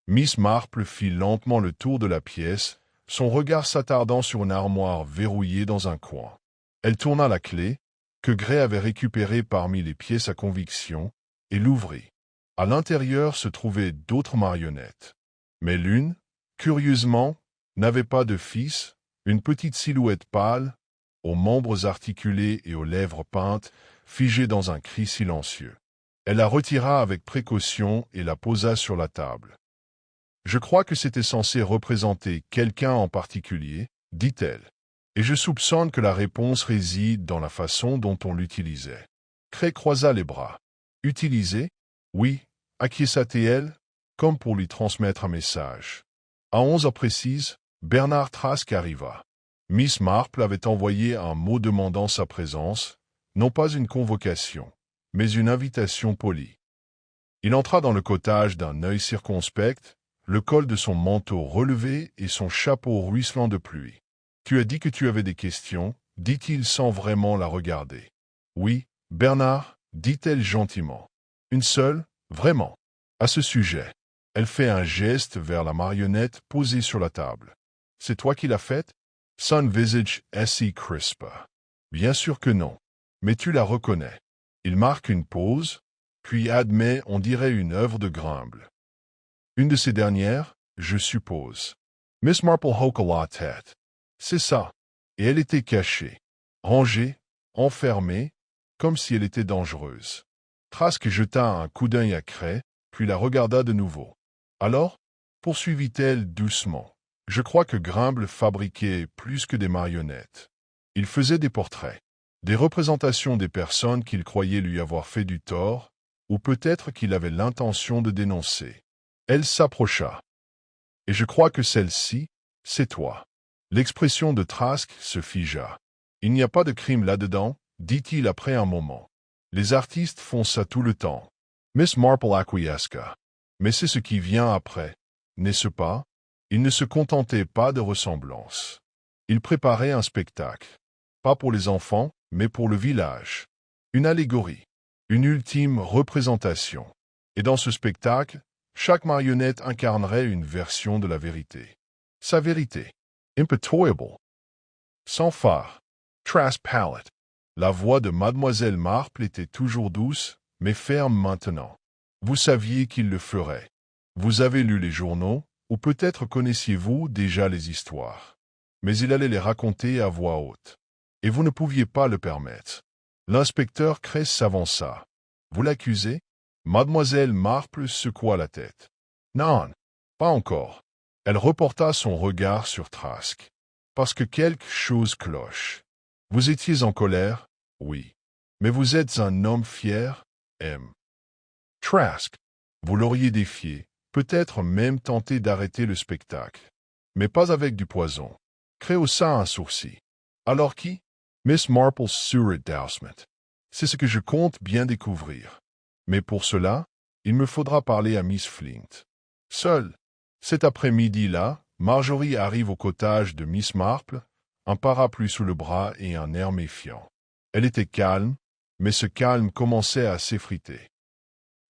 Miss Marple fit lentement le tour de la pièce, son regard s'attardant sur une armoire verrouillée dans un coin. Elle tourna la clé, que Gray avait récupérée parmi les pièces à conviction, et l'ouvrit. À l'intérieur se trouvaient d'autres marionnettes. Mais l'une, curieusement, n'avait pas de fils, une petite silhouette pâle, aux membres articulés et aux lèvres peintes, figée dans un cri silencieux. Elle la retira avec précaution et la posa sur la table. « Je crois que c'était censé représenter quelqu'un en particulier, dit-elle, et je soupçonne que la réponse réside dans la façon dont on l'utilisait. » Cray croisa les bras. « Utiliser? Oui, acquiesça-t-elle, comme pour lui transmettre un message. À 11 heures précises, Bernard Trask arriva. Miss Marple avait envoyé un mot demandant sa présence, non pas une convocation, mais une invitation polie. Il entra dans le cottage d'un œil circonspect, le col de son manteau relevé et son chapeau ruisselant de pluie. « Tu as dit que tu avais des questions » dit-il sans vraiment la regarder. « Oui, Bernard, dit-elle gentiment. « Une seule, vraiment. À ce sujet. » Elle fait un geste vers la marionnette posée sur la table. « C'est toi qui l'as faite » Son visage assis crispa. « Bien sûr que non. Mais tu la reconnais. » Il marque une pause, puis admet, on dirait une œuvre de Grimble. « Une de ces dernières, je suppose. » Miss Marple hocha la tête. « C'est ça. » Et elle était cachée, rangée, enfermée, comme si elle était dangereuse. Trask jeta un coup d'œil à Cray, puis la regarda de nouveau. « Alors » poursuivit-elle doucement. « Je crois que Grimble fabriquait plus que des marionnettes. Il faisait des portraits, des représentations des personnes qu'il croyait lui avoir fait du tort, ou peut-être qu'il avait l'intention de dénoncer. » Elle s'approcha. « Et je crois que celle-ci, c'est toi. » L'expression de Trask se figea. « Il n'y a pas de crime là-dedans, » dit-il après un moment. « Les artistes font ça tout le temps. » Miss Marple acquiesça. « Mais c'est ce qui vient après, n'est-ce pas? » Il ne se contentait pas de ressemblance. Il préparait un spectacle. Pas pour les enfants, mais pour le village. Une allégorie. Une ultime représentation. Et dans ce spectacle, chaque marionnette incarnerait une version de la vérité. Sa vérité. Impitoyable. Sans phare. Trash palette. La voix de Mademoiselle Marple était toujours douce, mais ferme maintenant. Vous saviez qu'il le ferait. Vous avez lu les journaux, ou peut-être connaissiez-vous déjà les histoires. Mais il allait les raconter à voix haute. Et vous ne pouviez pas le permettre. L'inspecteur Cray s'avança. Vous l'accusez? Mademoiselle Marple secoua la tête. Non, pas encore. Elle reporta son regard sur Trask. Parce que quelque chose cloche. Vous étiez en colère? Oui. Mais vous êtes un homme fier? M. Trask. Vous l'auriez défié, peut-être même tenté d'arrêter le spectacle. Mais pas avec du poison. Cray haussa un sourcil. Alors qui? Miss Marple sourit doucement. C'est ce que je compte bien découvrir. Mais pour cela, il me faudra parler à Miss Flint. Seule. Cet après-midi-là, Marjorie arrive au cottage de Miss Marple, un parapluie sous le bras et un air méfiant. Elle était calme, mais ce calme commençait à s'effriter.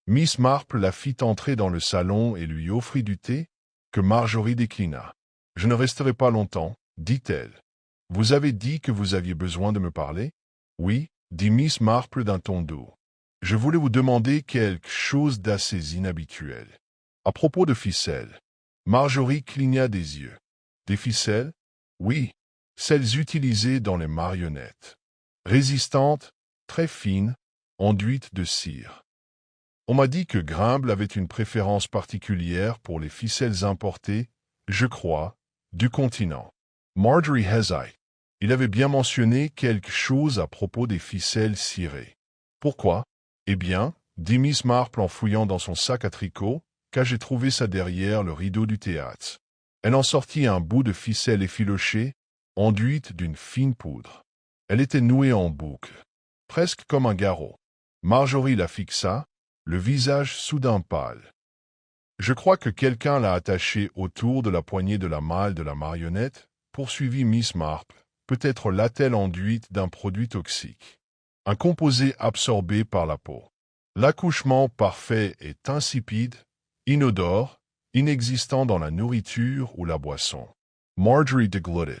Miss Marple la fit entrer dans le salon et lui offrit du thé, que Marjorie déclina. « Je ne resterai pas longtemps, » dit-elle. « Vous avez dit que vous aviez besoin de me parler? »« Oui, » dit Miss Marple d'un ton doux. « Je voulais vous demander quelque chose d'assez inhabituel. À propos de ficelles. » Marjorie cligna des yeux. « Des ficelles? »« Oui, celles utilisées dans les marionnettes. Résistantes, très fines, enduites de cire. On m'a dit que Grimble avait une préférence particulière pour les ficelles importées, je crois, du continent. » Marjorie hésita. Il avait bien mentionné quelque chose à propos des ficelles cirées. « Pourquoi? » « Eh bien, » dit Miss Marple en fouillant dans son sac à tricot, car j'ai trouvé ça derrière le rideau du théâtre. Elle en sortit un bout de ficelle effilochée, enduite d'une fine poudre. Elle était nouée en boucle, presque comme un garrot. Marjorie la fixa, le visage soudain pâle. Je crois que quelqu'un l'a attachée autour de la poignée de la malle de la marionnette, poursuivit Miss Marple. Peut-être l'a-t-elle enduite d'un produit toxique. Un composé absorbé par la peau. L'accouchement parfait est insipide, inodore, inexistant dans la nourriture ou la boisson. Marjorie déglutit.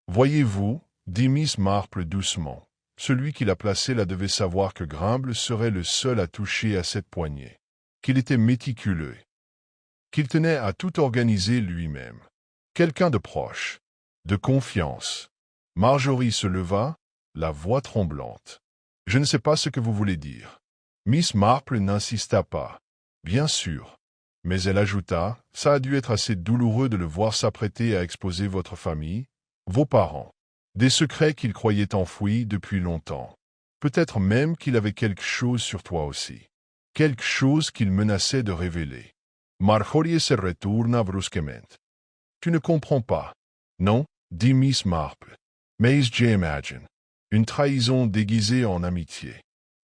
Voyez-vous, dit Miss Marple doucement, celui qui l'a placée là devait savoir que Grimble serait le seul à toucher à cette poignée, qu'il était méticuleux, qu'il tenait à tout organiser lui-même. Quelqu'un de proche, de confiance. Marjorie se leva, la voix tremblante. « Je ne sais pas ce que vous voulez dire. » Miss Marple n'insista pas. « Bien sûr. » Mais elle ajouta, « Ça a dû être assez douloureux de le voir s'apprêter à exposer votre famille, vos parents. Des secrets qu'il croyait enfouis depuis longtemps. Peut-être même qu'il avait quelque chose sur toi aussi. Quelque chose qu'il menaçait de révéler. » Marjorie se retourna brusquement. « Tu ne comprends pas. »« Non, » dit Miss Marple. « Mais j'imagine. Une trahison déguisée en amitié.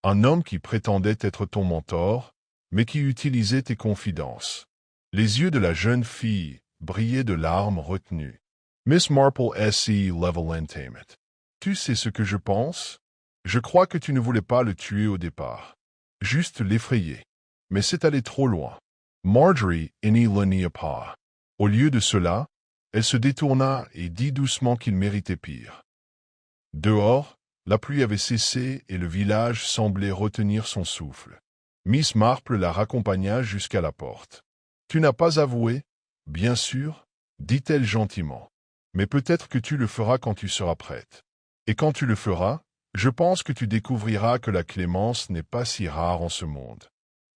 Un homme qui prétendait être ton mentor, mais qui utilisait tes confidences. » Les yeux de la jeune fille brillaient de larmes retenues. Miss Marple S.E. level entertainment. « Tu sais ce que je pense? Je crois que tu ne voulais pas le tuer au départ. Juste l'effrayer. Mais c'est allé trop loin. » Marjorie n'y le nia pas. Au lieu de cela, elle se détourna et dit doucement qu'il méritait pire. Dehors, la pluie avait cessé et le village semblait retenir son souffle. Miss Marple la raccompagna jusqu'à la porte. « Tu n'as pas avoué, bien sûr, » dit-elle gentiment. « Mais peut-être que tu le feras quand tu seras prête. Et quand tu le feras, je pense que tu découvriras que la clémence n'est pas si rare en ce monde. »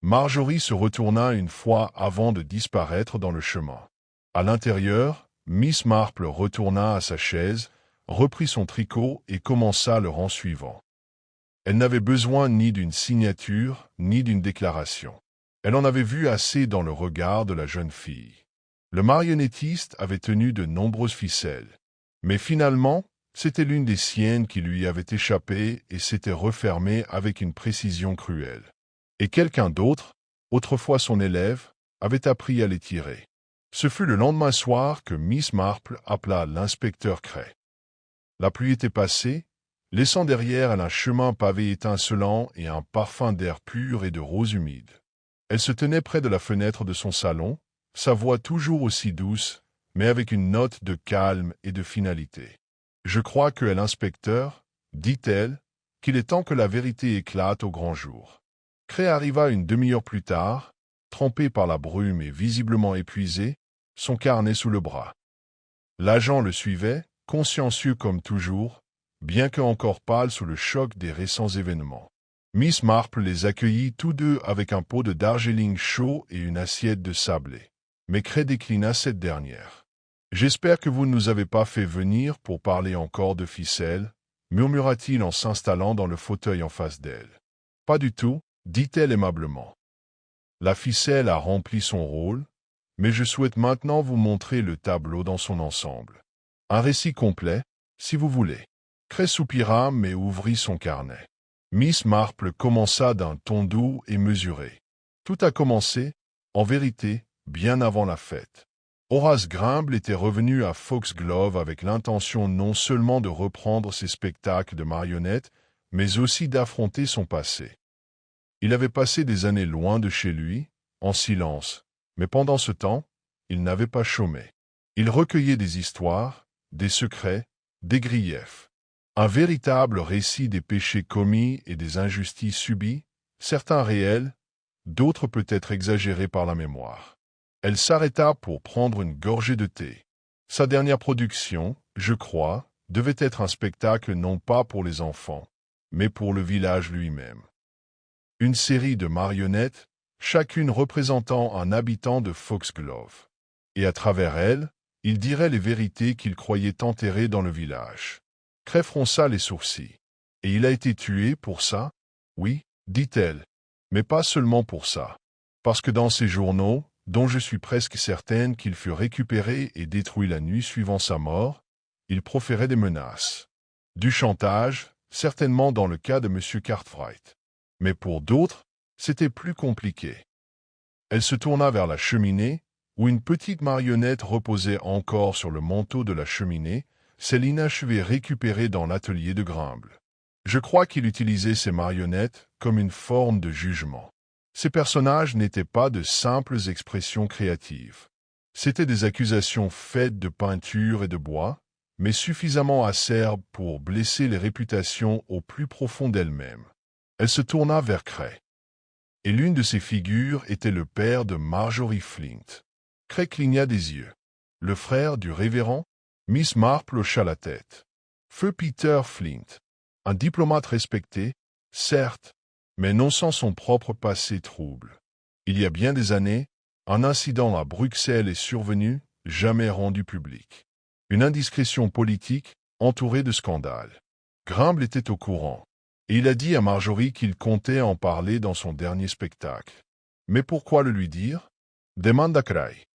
Marjorie se retourna une fois avant de disparaître dans le chemin. À l'intérieur, Miss Marple retourna à sa chaise, reprit son tricot et commença le rang suivant. Elle n'avait besoin ni d'une signature, ni d'une déclaration. Elle en avait vu assez dans le regard de la jeune fille. Le marionnettiste avait tenu de nombreuses ficelles. Mais finalement, c'était l'une des siennes qui lui avait échappé et s'était refermée avec une précision cruelle. Et quelqu'un d'autre, autrefois son élève, avait appris à les tirer. Ce fut le lendemain soir que Miss Marple appela l'inspecteur Cray. La pluie était passée, laissant derrière elle un chemin pavé étincelant et un parfum d'air pur et de roses humides. Elle se tenait près de la fenêtre de son salon, sa voix toujours aussi douce, mais avec une note de calme et de finalité. « Je crois que l'inspecteur, dit-elle, qu'il est temps que la vérité éclate au grand jour. » Cray arriva une demi-heure plus tard, trempé par la brume et visiblement épuisé, son carnet sous le bras. L'agent le suivait, consciencieux comme toujours, bien que encore pâle sous le choc des récents événements. Miss Marple les accueillit tous deux avec un pot de darjeeling chaud et une assiette de sablé. Mais Cray déclina cette dernière. « J'espère que vous ne nous avez pas fait venir pour parler encore de ficelle, » murmura-t-il en s'installant dans le fauteuil en face d'elle. « Pas du tout, » dit-elle aimablement. « La ficelle a rempli son rôle, mais je souhaite maintenant vous montrer le tableau dans son ensemble. Un récit complet, si vous voulez. » Cray soupira mais ouvrit son carnet. Miss Marple commença d'un ton doux et mesuré. Tout a commencé, en vérité, bien avant la fête. Horace Grimble était revenu à Foxglove avec l'intention non seulement de reprendre ses spectacles de marionnettes, mais aussi d'affronter son passé. Il avait passé des années loin de chez lui, en silence, mais pendant ce temps, il n'avait pas chômé. Il recueillait des histoires, des secrets, des griefs. Un véritable récit des péchés commis et des injustices subies, certains réels, d'autres peut-être exagérés par la mémoire. Elle s'arrêta pour prendre une gorgée de thé. Sa dernière production, je crois, devait être un spectacle non pas pour les enfants, mais pour le village lui-même. Une série de marionnettes, chacune représentant un habitant de Foxglove. Et à travers elles, il dirait les vérités qu'il croyait enterrées dans le village. Cray fronça les sourcils. « Et il a été tué pour ça ?»« Oui, dit-elle, mais pas seulement pour ça. Parce que dans ses journaux, dont je suis presque certaine qu'il fut récupéré et détruit la nuit suivant sa mort, il proférait des menaces. Du chantage, certainement dans le cas de M. Cartwright. Mais pour d'autres, c'était plus compliqué. Elle se tourna vers la cheminée, où une petite marionnette reposait encore sur le manteau de la cheminée, celle inachevée récupérée dans l'atelier de Grimble. Je crois qu'il utilisait ces marionnettes comme une forme de jugement. Ces personnages n'étaient pas de simples expressions créatives. C'étaient des accusations faites de peinture et de bois, mais suffisamment acerbes pour blesser les réputations au plus profond d'elles-mêmes. Elle se tourna vers Cray. Et l'une de ces figures était le père de Marjorie Flint. Cray cligna des yeux. Le frère du révérend? Miss Marple hocha la tête. Feu Peter Flint. Un diplomate respecté, certes, mais non sans son propre passé trouble. Il y a bien des années, un incident à Bruxelles est survenu, jamais rendu public. Une indiscrétion politique entourée de scandales. Grimble était au courant, et il a dit à Marjorie qu'il comptait en parler dans son dernier spectacle. Mais pourquoi le lui dire? Demanda Cray.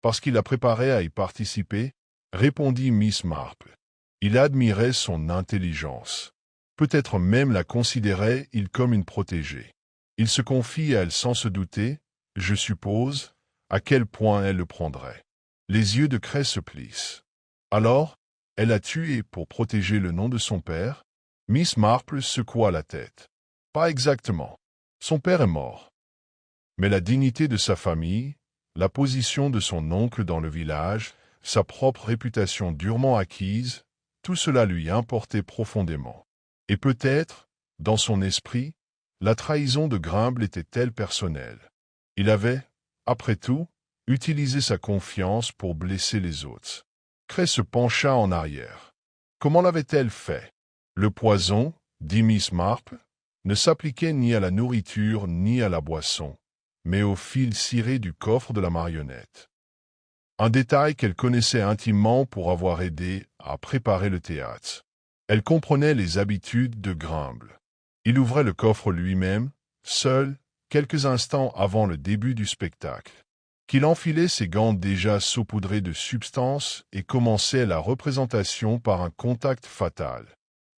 Parce qu'il a préparé à y participer, répondit Miss Marple. Il admirait son intelligence. Peut-être même la considérait-il comme une protégée. Il se confie à elle sans se douter, je suppose, à quel point elle le prendrait. Les yeux de Cray se plissent. Alors, elle a tué pour protéger le nom de son père? Miss Marple secoua la tête. Pas exactement. Son père est mort. Mais la dignité de sa famille, la position de son oncle dans le village, sa propre réputation durement acquise, tout cela lui importait profondément. Et peut-être, dans son esprit, la trahison de Grimble était-elle personnelle. Il avait, après tout, utilisé sa confiance pour blesser les autres. Cray se pencha en arrière. Comment l'avait-elle fait? Le poison, dit Miss Marple, ne s'appliquait ni à la nourriture ni à la boisson, mais au fil ciré du coffre de la marionnette. Un détail qu'elle connaissait intimement pour avoir aidé à préparer le théâtre. Elle comprenait les habitudes de Grimble. Il ouvrait le coffre lui-même, seul, quelques instants avant le début du spectacle. Qu'il enfilait ses gants déjà saupoudrés de substances et commençait la représentation par un contact fatal.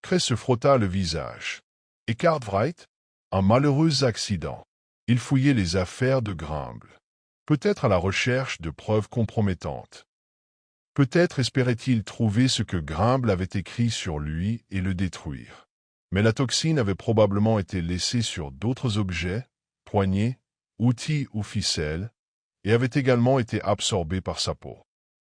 Cray se frotta le visage. Et Cartwright? Un malheureux accident. Il fouillait les affaires de Grimble. Peut-être à la recherche de preuves compromettantes. Peut-être espérait-il trouver ce que Grimble avait écrit sur lui et le détruire. Mais la toxine avait probablement été laissée sur d'autres objets, poignées, outils ou ficelles, et avait également été absorbée par sa peau.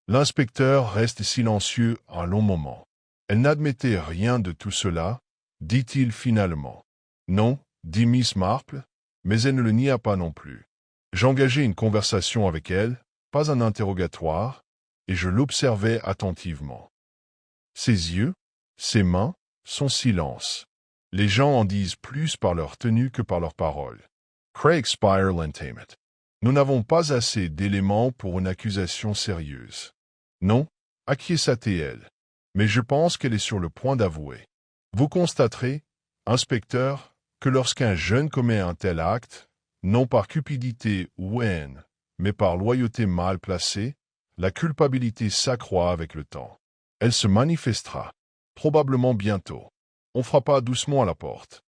L'inspecteur reste silencieux un long moment. Elle n'admettait rien de tout cela, dit-il finalement. Non, dit Miss Marple, mais elle ne le nia pas non plus. J'engageai une conversation avec elle, pas un interrogatoire, et je l'observais attentivement. Ses yeux, ses mains, son silence. Les gens en disent plus par leur tenue que par leurs paroles. Craig Spire l'entamet. Nous n'avons pas assez d'éléments pour une accusation sérieuse. Non, acquiesça-t-elle. Mais je pense qu'elle est sur le point d'avouer. Vous constaterez, inspecteur, que lorsqu'un jeune commet un tel acte, non par cupidité ou haine, mais par loyauté mal placée, la culpabilité s'accroît avec le temps. Elle se manifestera, probablement bientôt. On frappa doucement à la porte.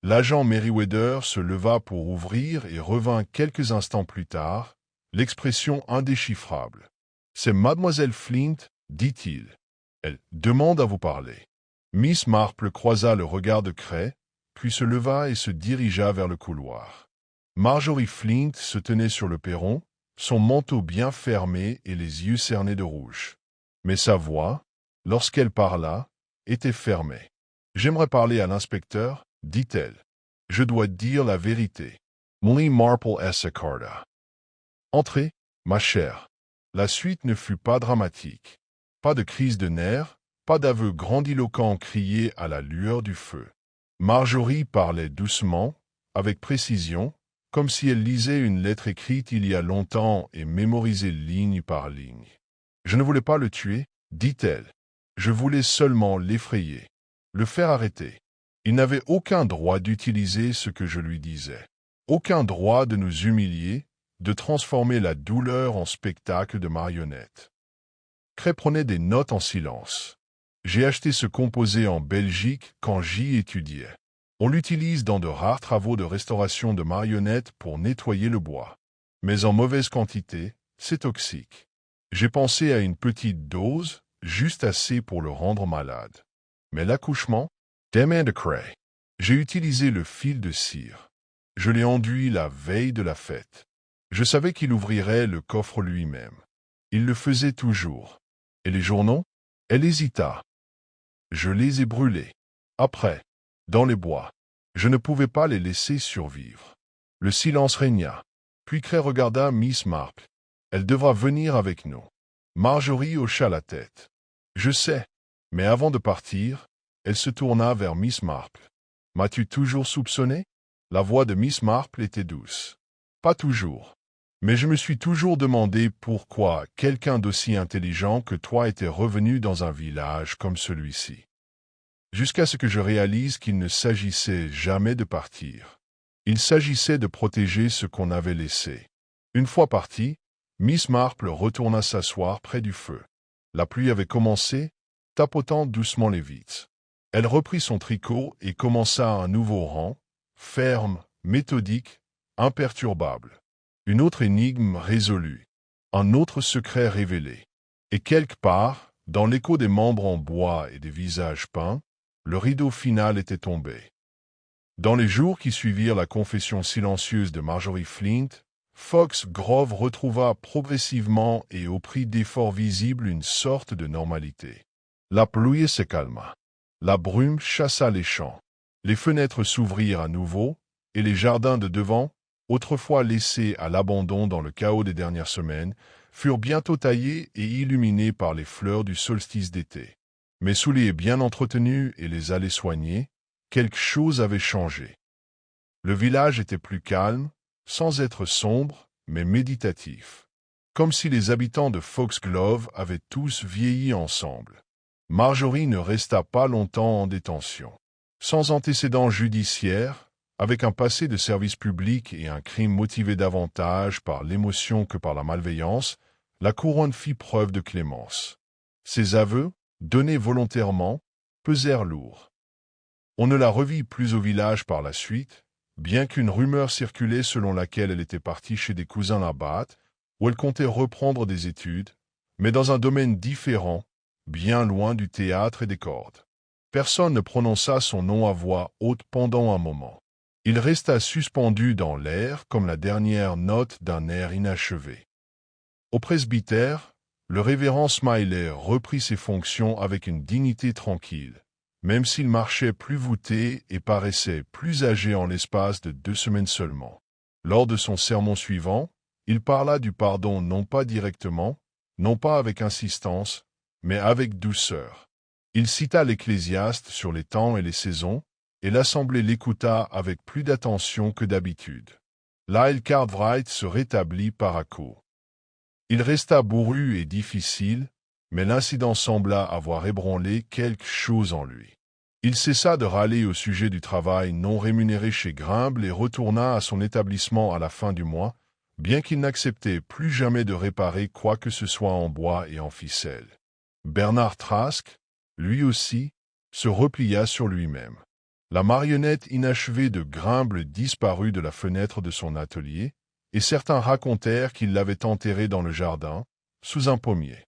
L'agent Merriweather se leva pour ouvrir et revint quelques instants plus tard, l'expression indéchiffrable. « C'est mademoiselle Flint, dit-il. Elle demande à vous parler. » Miss Marple croisa le regard de Cray, puis se leva et se dirigea vers le couloir. Marjorie Flint se tenait sur le perron, son manteau bien fermé et les yeux cernés de rouge. Mais sa voix, lorsqu'elle parla, était fermée. « J'aimerais parler à l'inspecteur, » dit-elle. « Je dois dire la vérité. » Molly Marple Carter. « Entrez, ma chère. » La suite ne fut pas dramatique. Pas de crise de nerfs, pas d'aveu grandiloquent crié à la lueur du feu. Marjorie parlait doucement, avec précision, comme si elle lisait une lettre écrite il y a longtemps et mémorisée ligne par ligne. « Je ne voulais pas le tuer, dit-elle. Je voulais seulement l'effrayer, le faire arrêter. Il n'avait aucun droit d'utiliser ce que je lui disais. Aucun droit de nous humilier, de transformer la douleur en spectacle de marionnettes. » Cray prenait des notes en silence. J'ai acheté ce composé en Belgique quand j'y étudiais. On l'utilise dans de rares travaux de restauration de marionnettes pour nettoyer le bois. Mais en mauvaise quantité, c'est toxique. J'ai pensé à une petite dose, juste assez pour le rendre malade. Mais l'accouchement, demain de craie. J'ai utilisé le fil de cire. Je l'ai enduit la veille de la fête. Je savais qu'il ouvrirait le coffre lui-même. Il le faisait toujours. Et les journaux? Elle hésita. Je les ai brûlés. Après, dans les bois. Je ne pouvais pas les laisser survivre. Le silence régna. Puis Cray regarda Miss Marple. Elle devra venir avec nous. Marjorie hocha la tête. Je sais. Mais avant de partir, elle se tourna vers Miss Marple. M'as-tu toujours soupçonné? La voix de Miss Marple était douce. Pas toujours. Mais je me suis toujours demandé pourquoi quelqu'un d'aussi intelligent que toi était revenu dans un village comme celui-ci. Jusqu'à ce que je réalise qu'il ne s'agissait jamais de partir. Il s'agissait de protéger ce qu'on avait laissé. Une fois parti, Miss Marple retourna s'asseoir près du feu. La pluie avait commencé, tapotant doucement les vitres. Elle reprit son tricot et commença un nouveau rang, ferme, méthodique, imperturbable. Une autre énigme résolue, un autre secret révélé. Et quelque part, dans l'écho des membres en bois et des visages peints, le rideau final était tombé. Dans les jours qui suivirent la confession silencieuse de Marjorie Flint, Fox Grove retrouva progressivement et au prix d'efforts visibles une sorte de normalité. La pluie se calma. La brume chassa les champs. Les fenêtres s'ouvrirent à nouveau, et les jardins de devant, autrefois laissés à l'abandon dans le chaos des dernières semaines, furent bientôt taillés et illuminés par les fleurs du solstice d'été. Mais sous les haies bien entretenues et les allées soignées, quelque chose avait changé. Le village était plus calme, sans être sombre, mais méditatif. Comme si les habitants de Foxglove avaient tous vieilli ensemble. Marjorie ne resta pas longtemps en détention. Sans antécédent judiciaire, avec un passé de service public et un crime motivé davantage par l'émotion que par la malveillance, la couronne fit preuve de clémence. Ses aveux, donnés volontairement, pesèrent lourd. On ne la revit plus au village par la suite, bien qu'une rumeur circulait selon laquelle elle était partie chez des cousins Labatt, où elle comptait reprendre des études, mais dans un domaine différent, bien loin du théâtre et des cordes. Personne ne prononça son nom à voix haute pendant un moment. Il resta suspendu dans l'air comme la dernière note d'un air inachevé. Au presbytère, le révérend Smiley reprit ses fonctions avec une dignité tranquille, même s'il marchait plus voûté et paraissait plus âgé en l'espace de 2 semaines seulement. Lors de son sermon suivant, il parla du pardon non pas directement, non pas avec insistance, mais avec douceur. Il cita l'Ecclésiaste sur les temps et les saisons, et l'Assemblée l'écouta avec plus d'attention que d'habitude. Lyle Cartwright se rétablit par à coup. Il resta bourru et difficile, mais l'incident sembla avoir ébranlé quelque chose en lui. Il cessa de râler au sujet du travail non rémunéré chez Grimble et retourna à son établissement à la fin du mois, bien qu'il n'acceptait plus jamais de réparer quoi que ce soit en bois et en ficelle. Bernard Trask, lui aussi, se replia sur lui-même. La marionnette inachevée de Grimble disparut de la fenêtre de son atelier, et certains racontèrent qu'il l'avait enterrée dans le jardin, sous un pommier.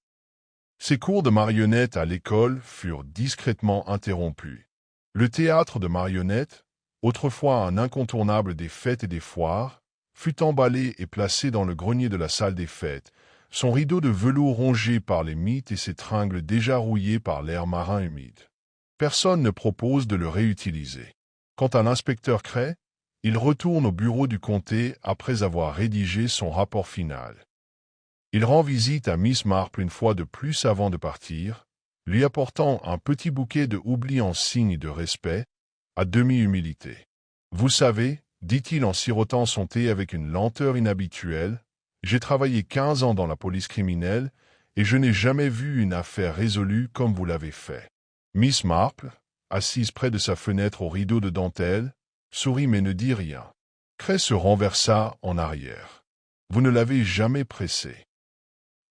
Ses cours de marionnettes à l'école furent discrètement interrompus. Le théâtre de marionnettes, autrefois un incontournable des fêtes et des foires, fut emballé et placé dans le grenier de la salle des fêtes, son rideau de velours rongé par les mites et ses tringles déjà rouillées par l'air marin humide. Personne ne propose de le réutiliser. Quant à l'inspecteur Cray, il retourne au bureau du comté après avoir rédigé son rapport final. Il rend visite à Miss Marple une fois de plus avant de partir, lui apportant un petit bouquet de oubli en signe de respect, à demi-humilité. « Vous savez, dit-il en sirotant son thé avec une lenteur inhabituelle, j'ai travaillé 15 ans dans la police criminelle et je n'ai jamais vu une affaire résolue comme vous l'avez fait. » Miss Marple, assise près de sa fenêtre au rideau de dentelle, sourit mais ne dit rien. Cray se renversa en arrière. « Vous ne l'avez jamais pressé.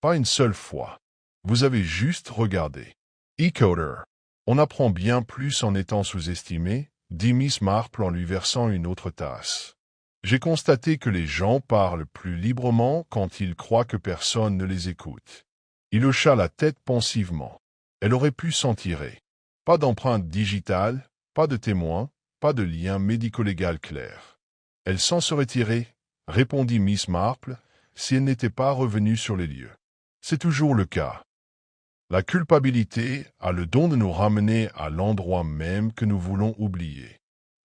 Pas une seule fois. Vous avez juste regardé. Ecoder. On apprend bien plus en étant sous-estimé, dit Miss Marple en lui versant une autre tasse. J'ai constaté que les gens parlent plus librement quand ils croient que personne ne les écoute. Il hocha la tête pensivement. Elle aurait pu s'en tirer. Pas d'empreinte digitale, pas de témoin, pas de lien médico-légal clair. Elle s'en serait tirée, répondit Miss Marple, si elle n'était pas revenue sur les lieux. C'est toujours le cas. La culpabilité a le don de nous ramener à l'endroit même que nous voulons oublier.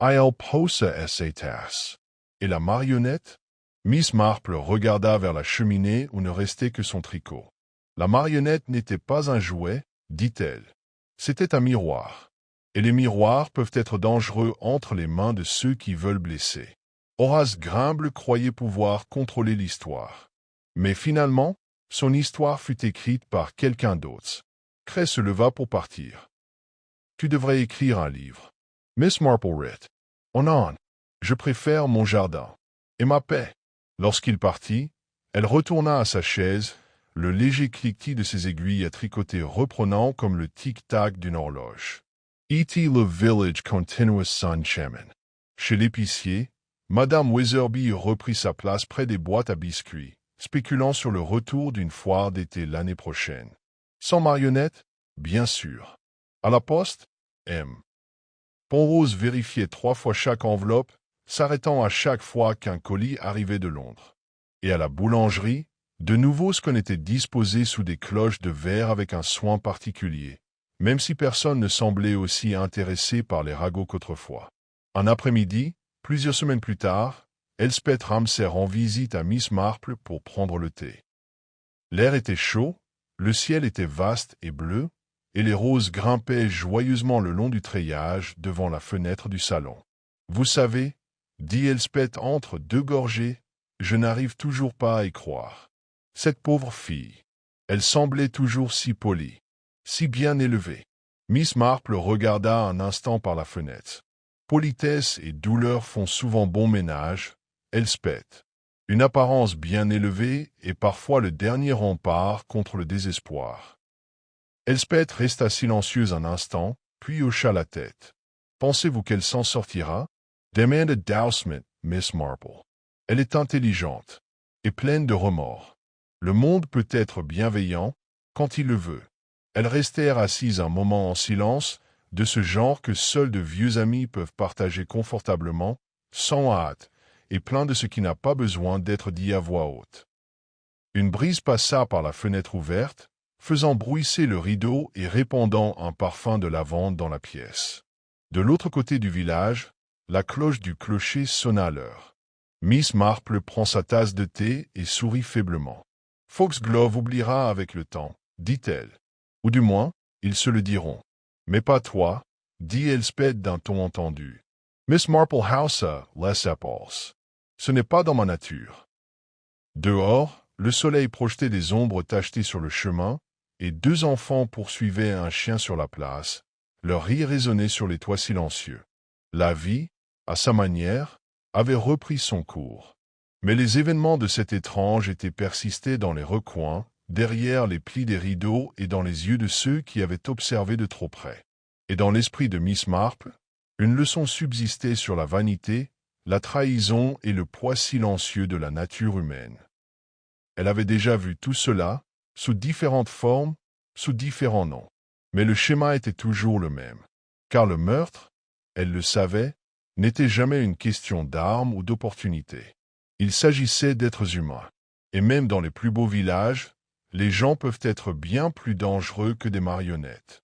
I'll pose essa tasse. Et la marionnette? Miss Marple regarda vers la cheminée où ne restait que son tricot. La marionnette n'était pas un jouet, dit-elle. C'était un miroir. Et les miroirs peuvent être dangereux entre les mains de ceux qui veulent blesser. Horace Grimble croyait pouvoir contrôler l'histoire. Mais finalement, son histoire fut écrite par quelqu'un d'autre. Cray se leva pour partir. Tu devrais écrire un livre. Miss Marple rit. Oh non, je préfère mon jardin. Et ma paix. Lorsqu'il partit, elle retourna à sa chaise, le léger cliquetis de ses aiguilles à tricoter reprenant comme le tic-tac d'une horloge. E.T. le Village Continuous Sun Chairman. Chez l'épicier, Madame Weatherby reprit sa place près des boîtes à biscuits, spéculant sur le retour d'une foire d'été l'année prochaine. Sans marionnette? Bien sûr. À la poste? M. Pont-Rose vérifiait 3 fois chaque enveloppe, s'arrêtant à chaque fois qu'un colis arrivait de Londres. Et à la boulangerie, de nouveau ce qu'on était disposé sous des cloches de verre avec un soin particulier, même si personne ne semblait aussi intéressé par les ragots qu'autrefois. Un après-midi, plusieurs semaines plus tard, Elspeth Ramsay rend visite à Miss Marple pour prendre le thé. L'air était chaud, le ciel était vaste et bleu, et les roses grimpaient joyeusement le long du treillage devant la fenêtre du salon. Vous savez, dit Elspeth entre 2 gorgées, je n'arrive toujours pas à y croire. Cette pauvre fille. Elle semblait toujours si polie, si bien élevée. Miss Marple regarda un instant par la fenêtre. Politesse et douleur font souvent bon ménage, Elspeth. Une apparence bien élevée est parfois le dernier rempart contre le désespoir. Elspeth resta silencieuse un instant, puis hocha la tête. Pensez-vous qu'elle s'en sortira? Demanda Dowsmet, Miss Marple. Elle est intelligente et pleine de remords. Le monde peut être bienveillant quand il le veut. Elles restèrent assises un moment en silence, de ce genre que seuls de vieux amis peuvent partager confortablement, sans hâte, et plein de ce qui n'a pas besoin d'être dit à voix haute. Une brise passa par la fenêtre ouverte, faisant bruisser le rideau et répandant un parfum de lavande dans la pièce. De l'autre côté du village, la cloche du clocher sonna l'heure. Miss Marple prend sa tasse de thé et sourit faiblement. Foxglove oubliera avec le temps, dit-elle. Ou du moins, ils se le diront. Mais pas toi, dit Elspeth d'un ton entendu. Miss Marple haussa les épaules. Ce n'est pas dans ma nature. Dehors, le soleil projetait des ombres tachetées sur le chemin, et 2 enfants poursuivaient un chien sur la place. Leur rire résonnait sur les toits silencieux. La vie, à sa manière, avait repris son cours. Mais les événements de cet étrange été persistaient dans les recoins, derrière les plis des rideaux et dans les yeux de ceux qui avaient observé de trop près. Et dans l'esprit de Miss Marple, une leçon subsistait sur la vanité, la trahison et le poids silencieux de la nature humaine. Elle avait déjà vu tout cela, sous différentes formes, sous différents noms. Mais le schéma était toujours le même. Car le meurtre, elle le savait, n'était jamais une question d'armes ou d'opportunité. Il s'agissait d'êtres humains. Et même dans les plus beaux villages, les gens peuvent être bien plus dangereux que des marionnettes.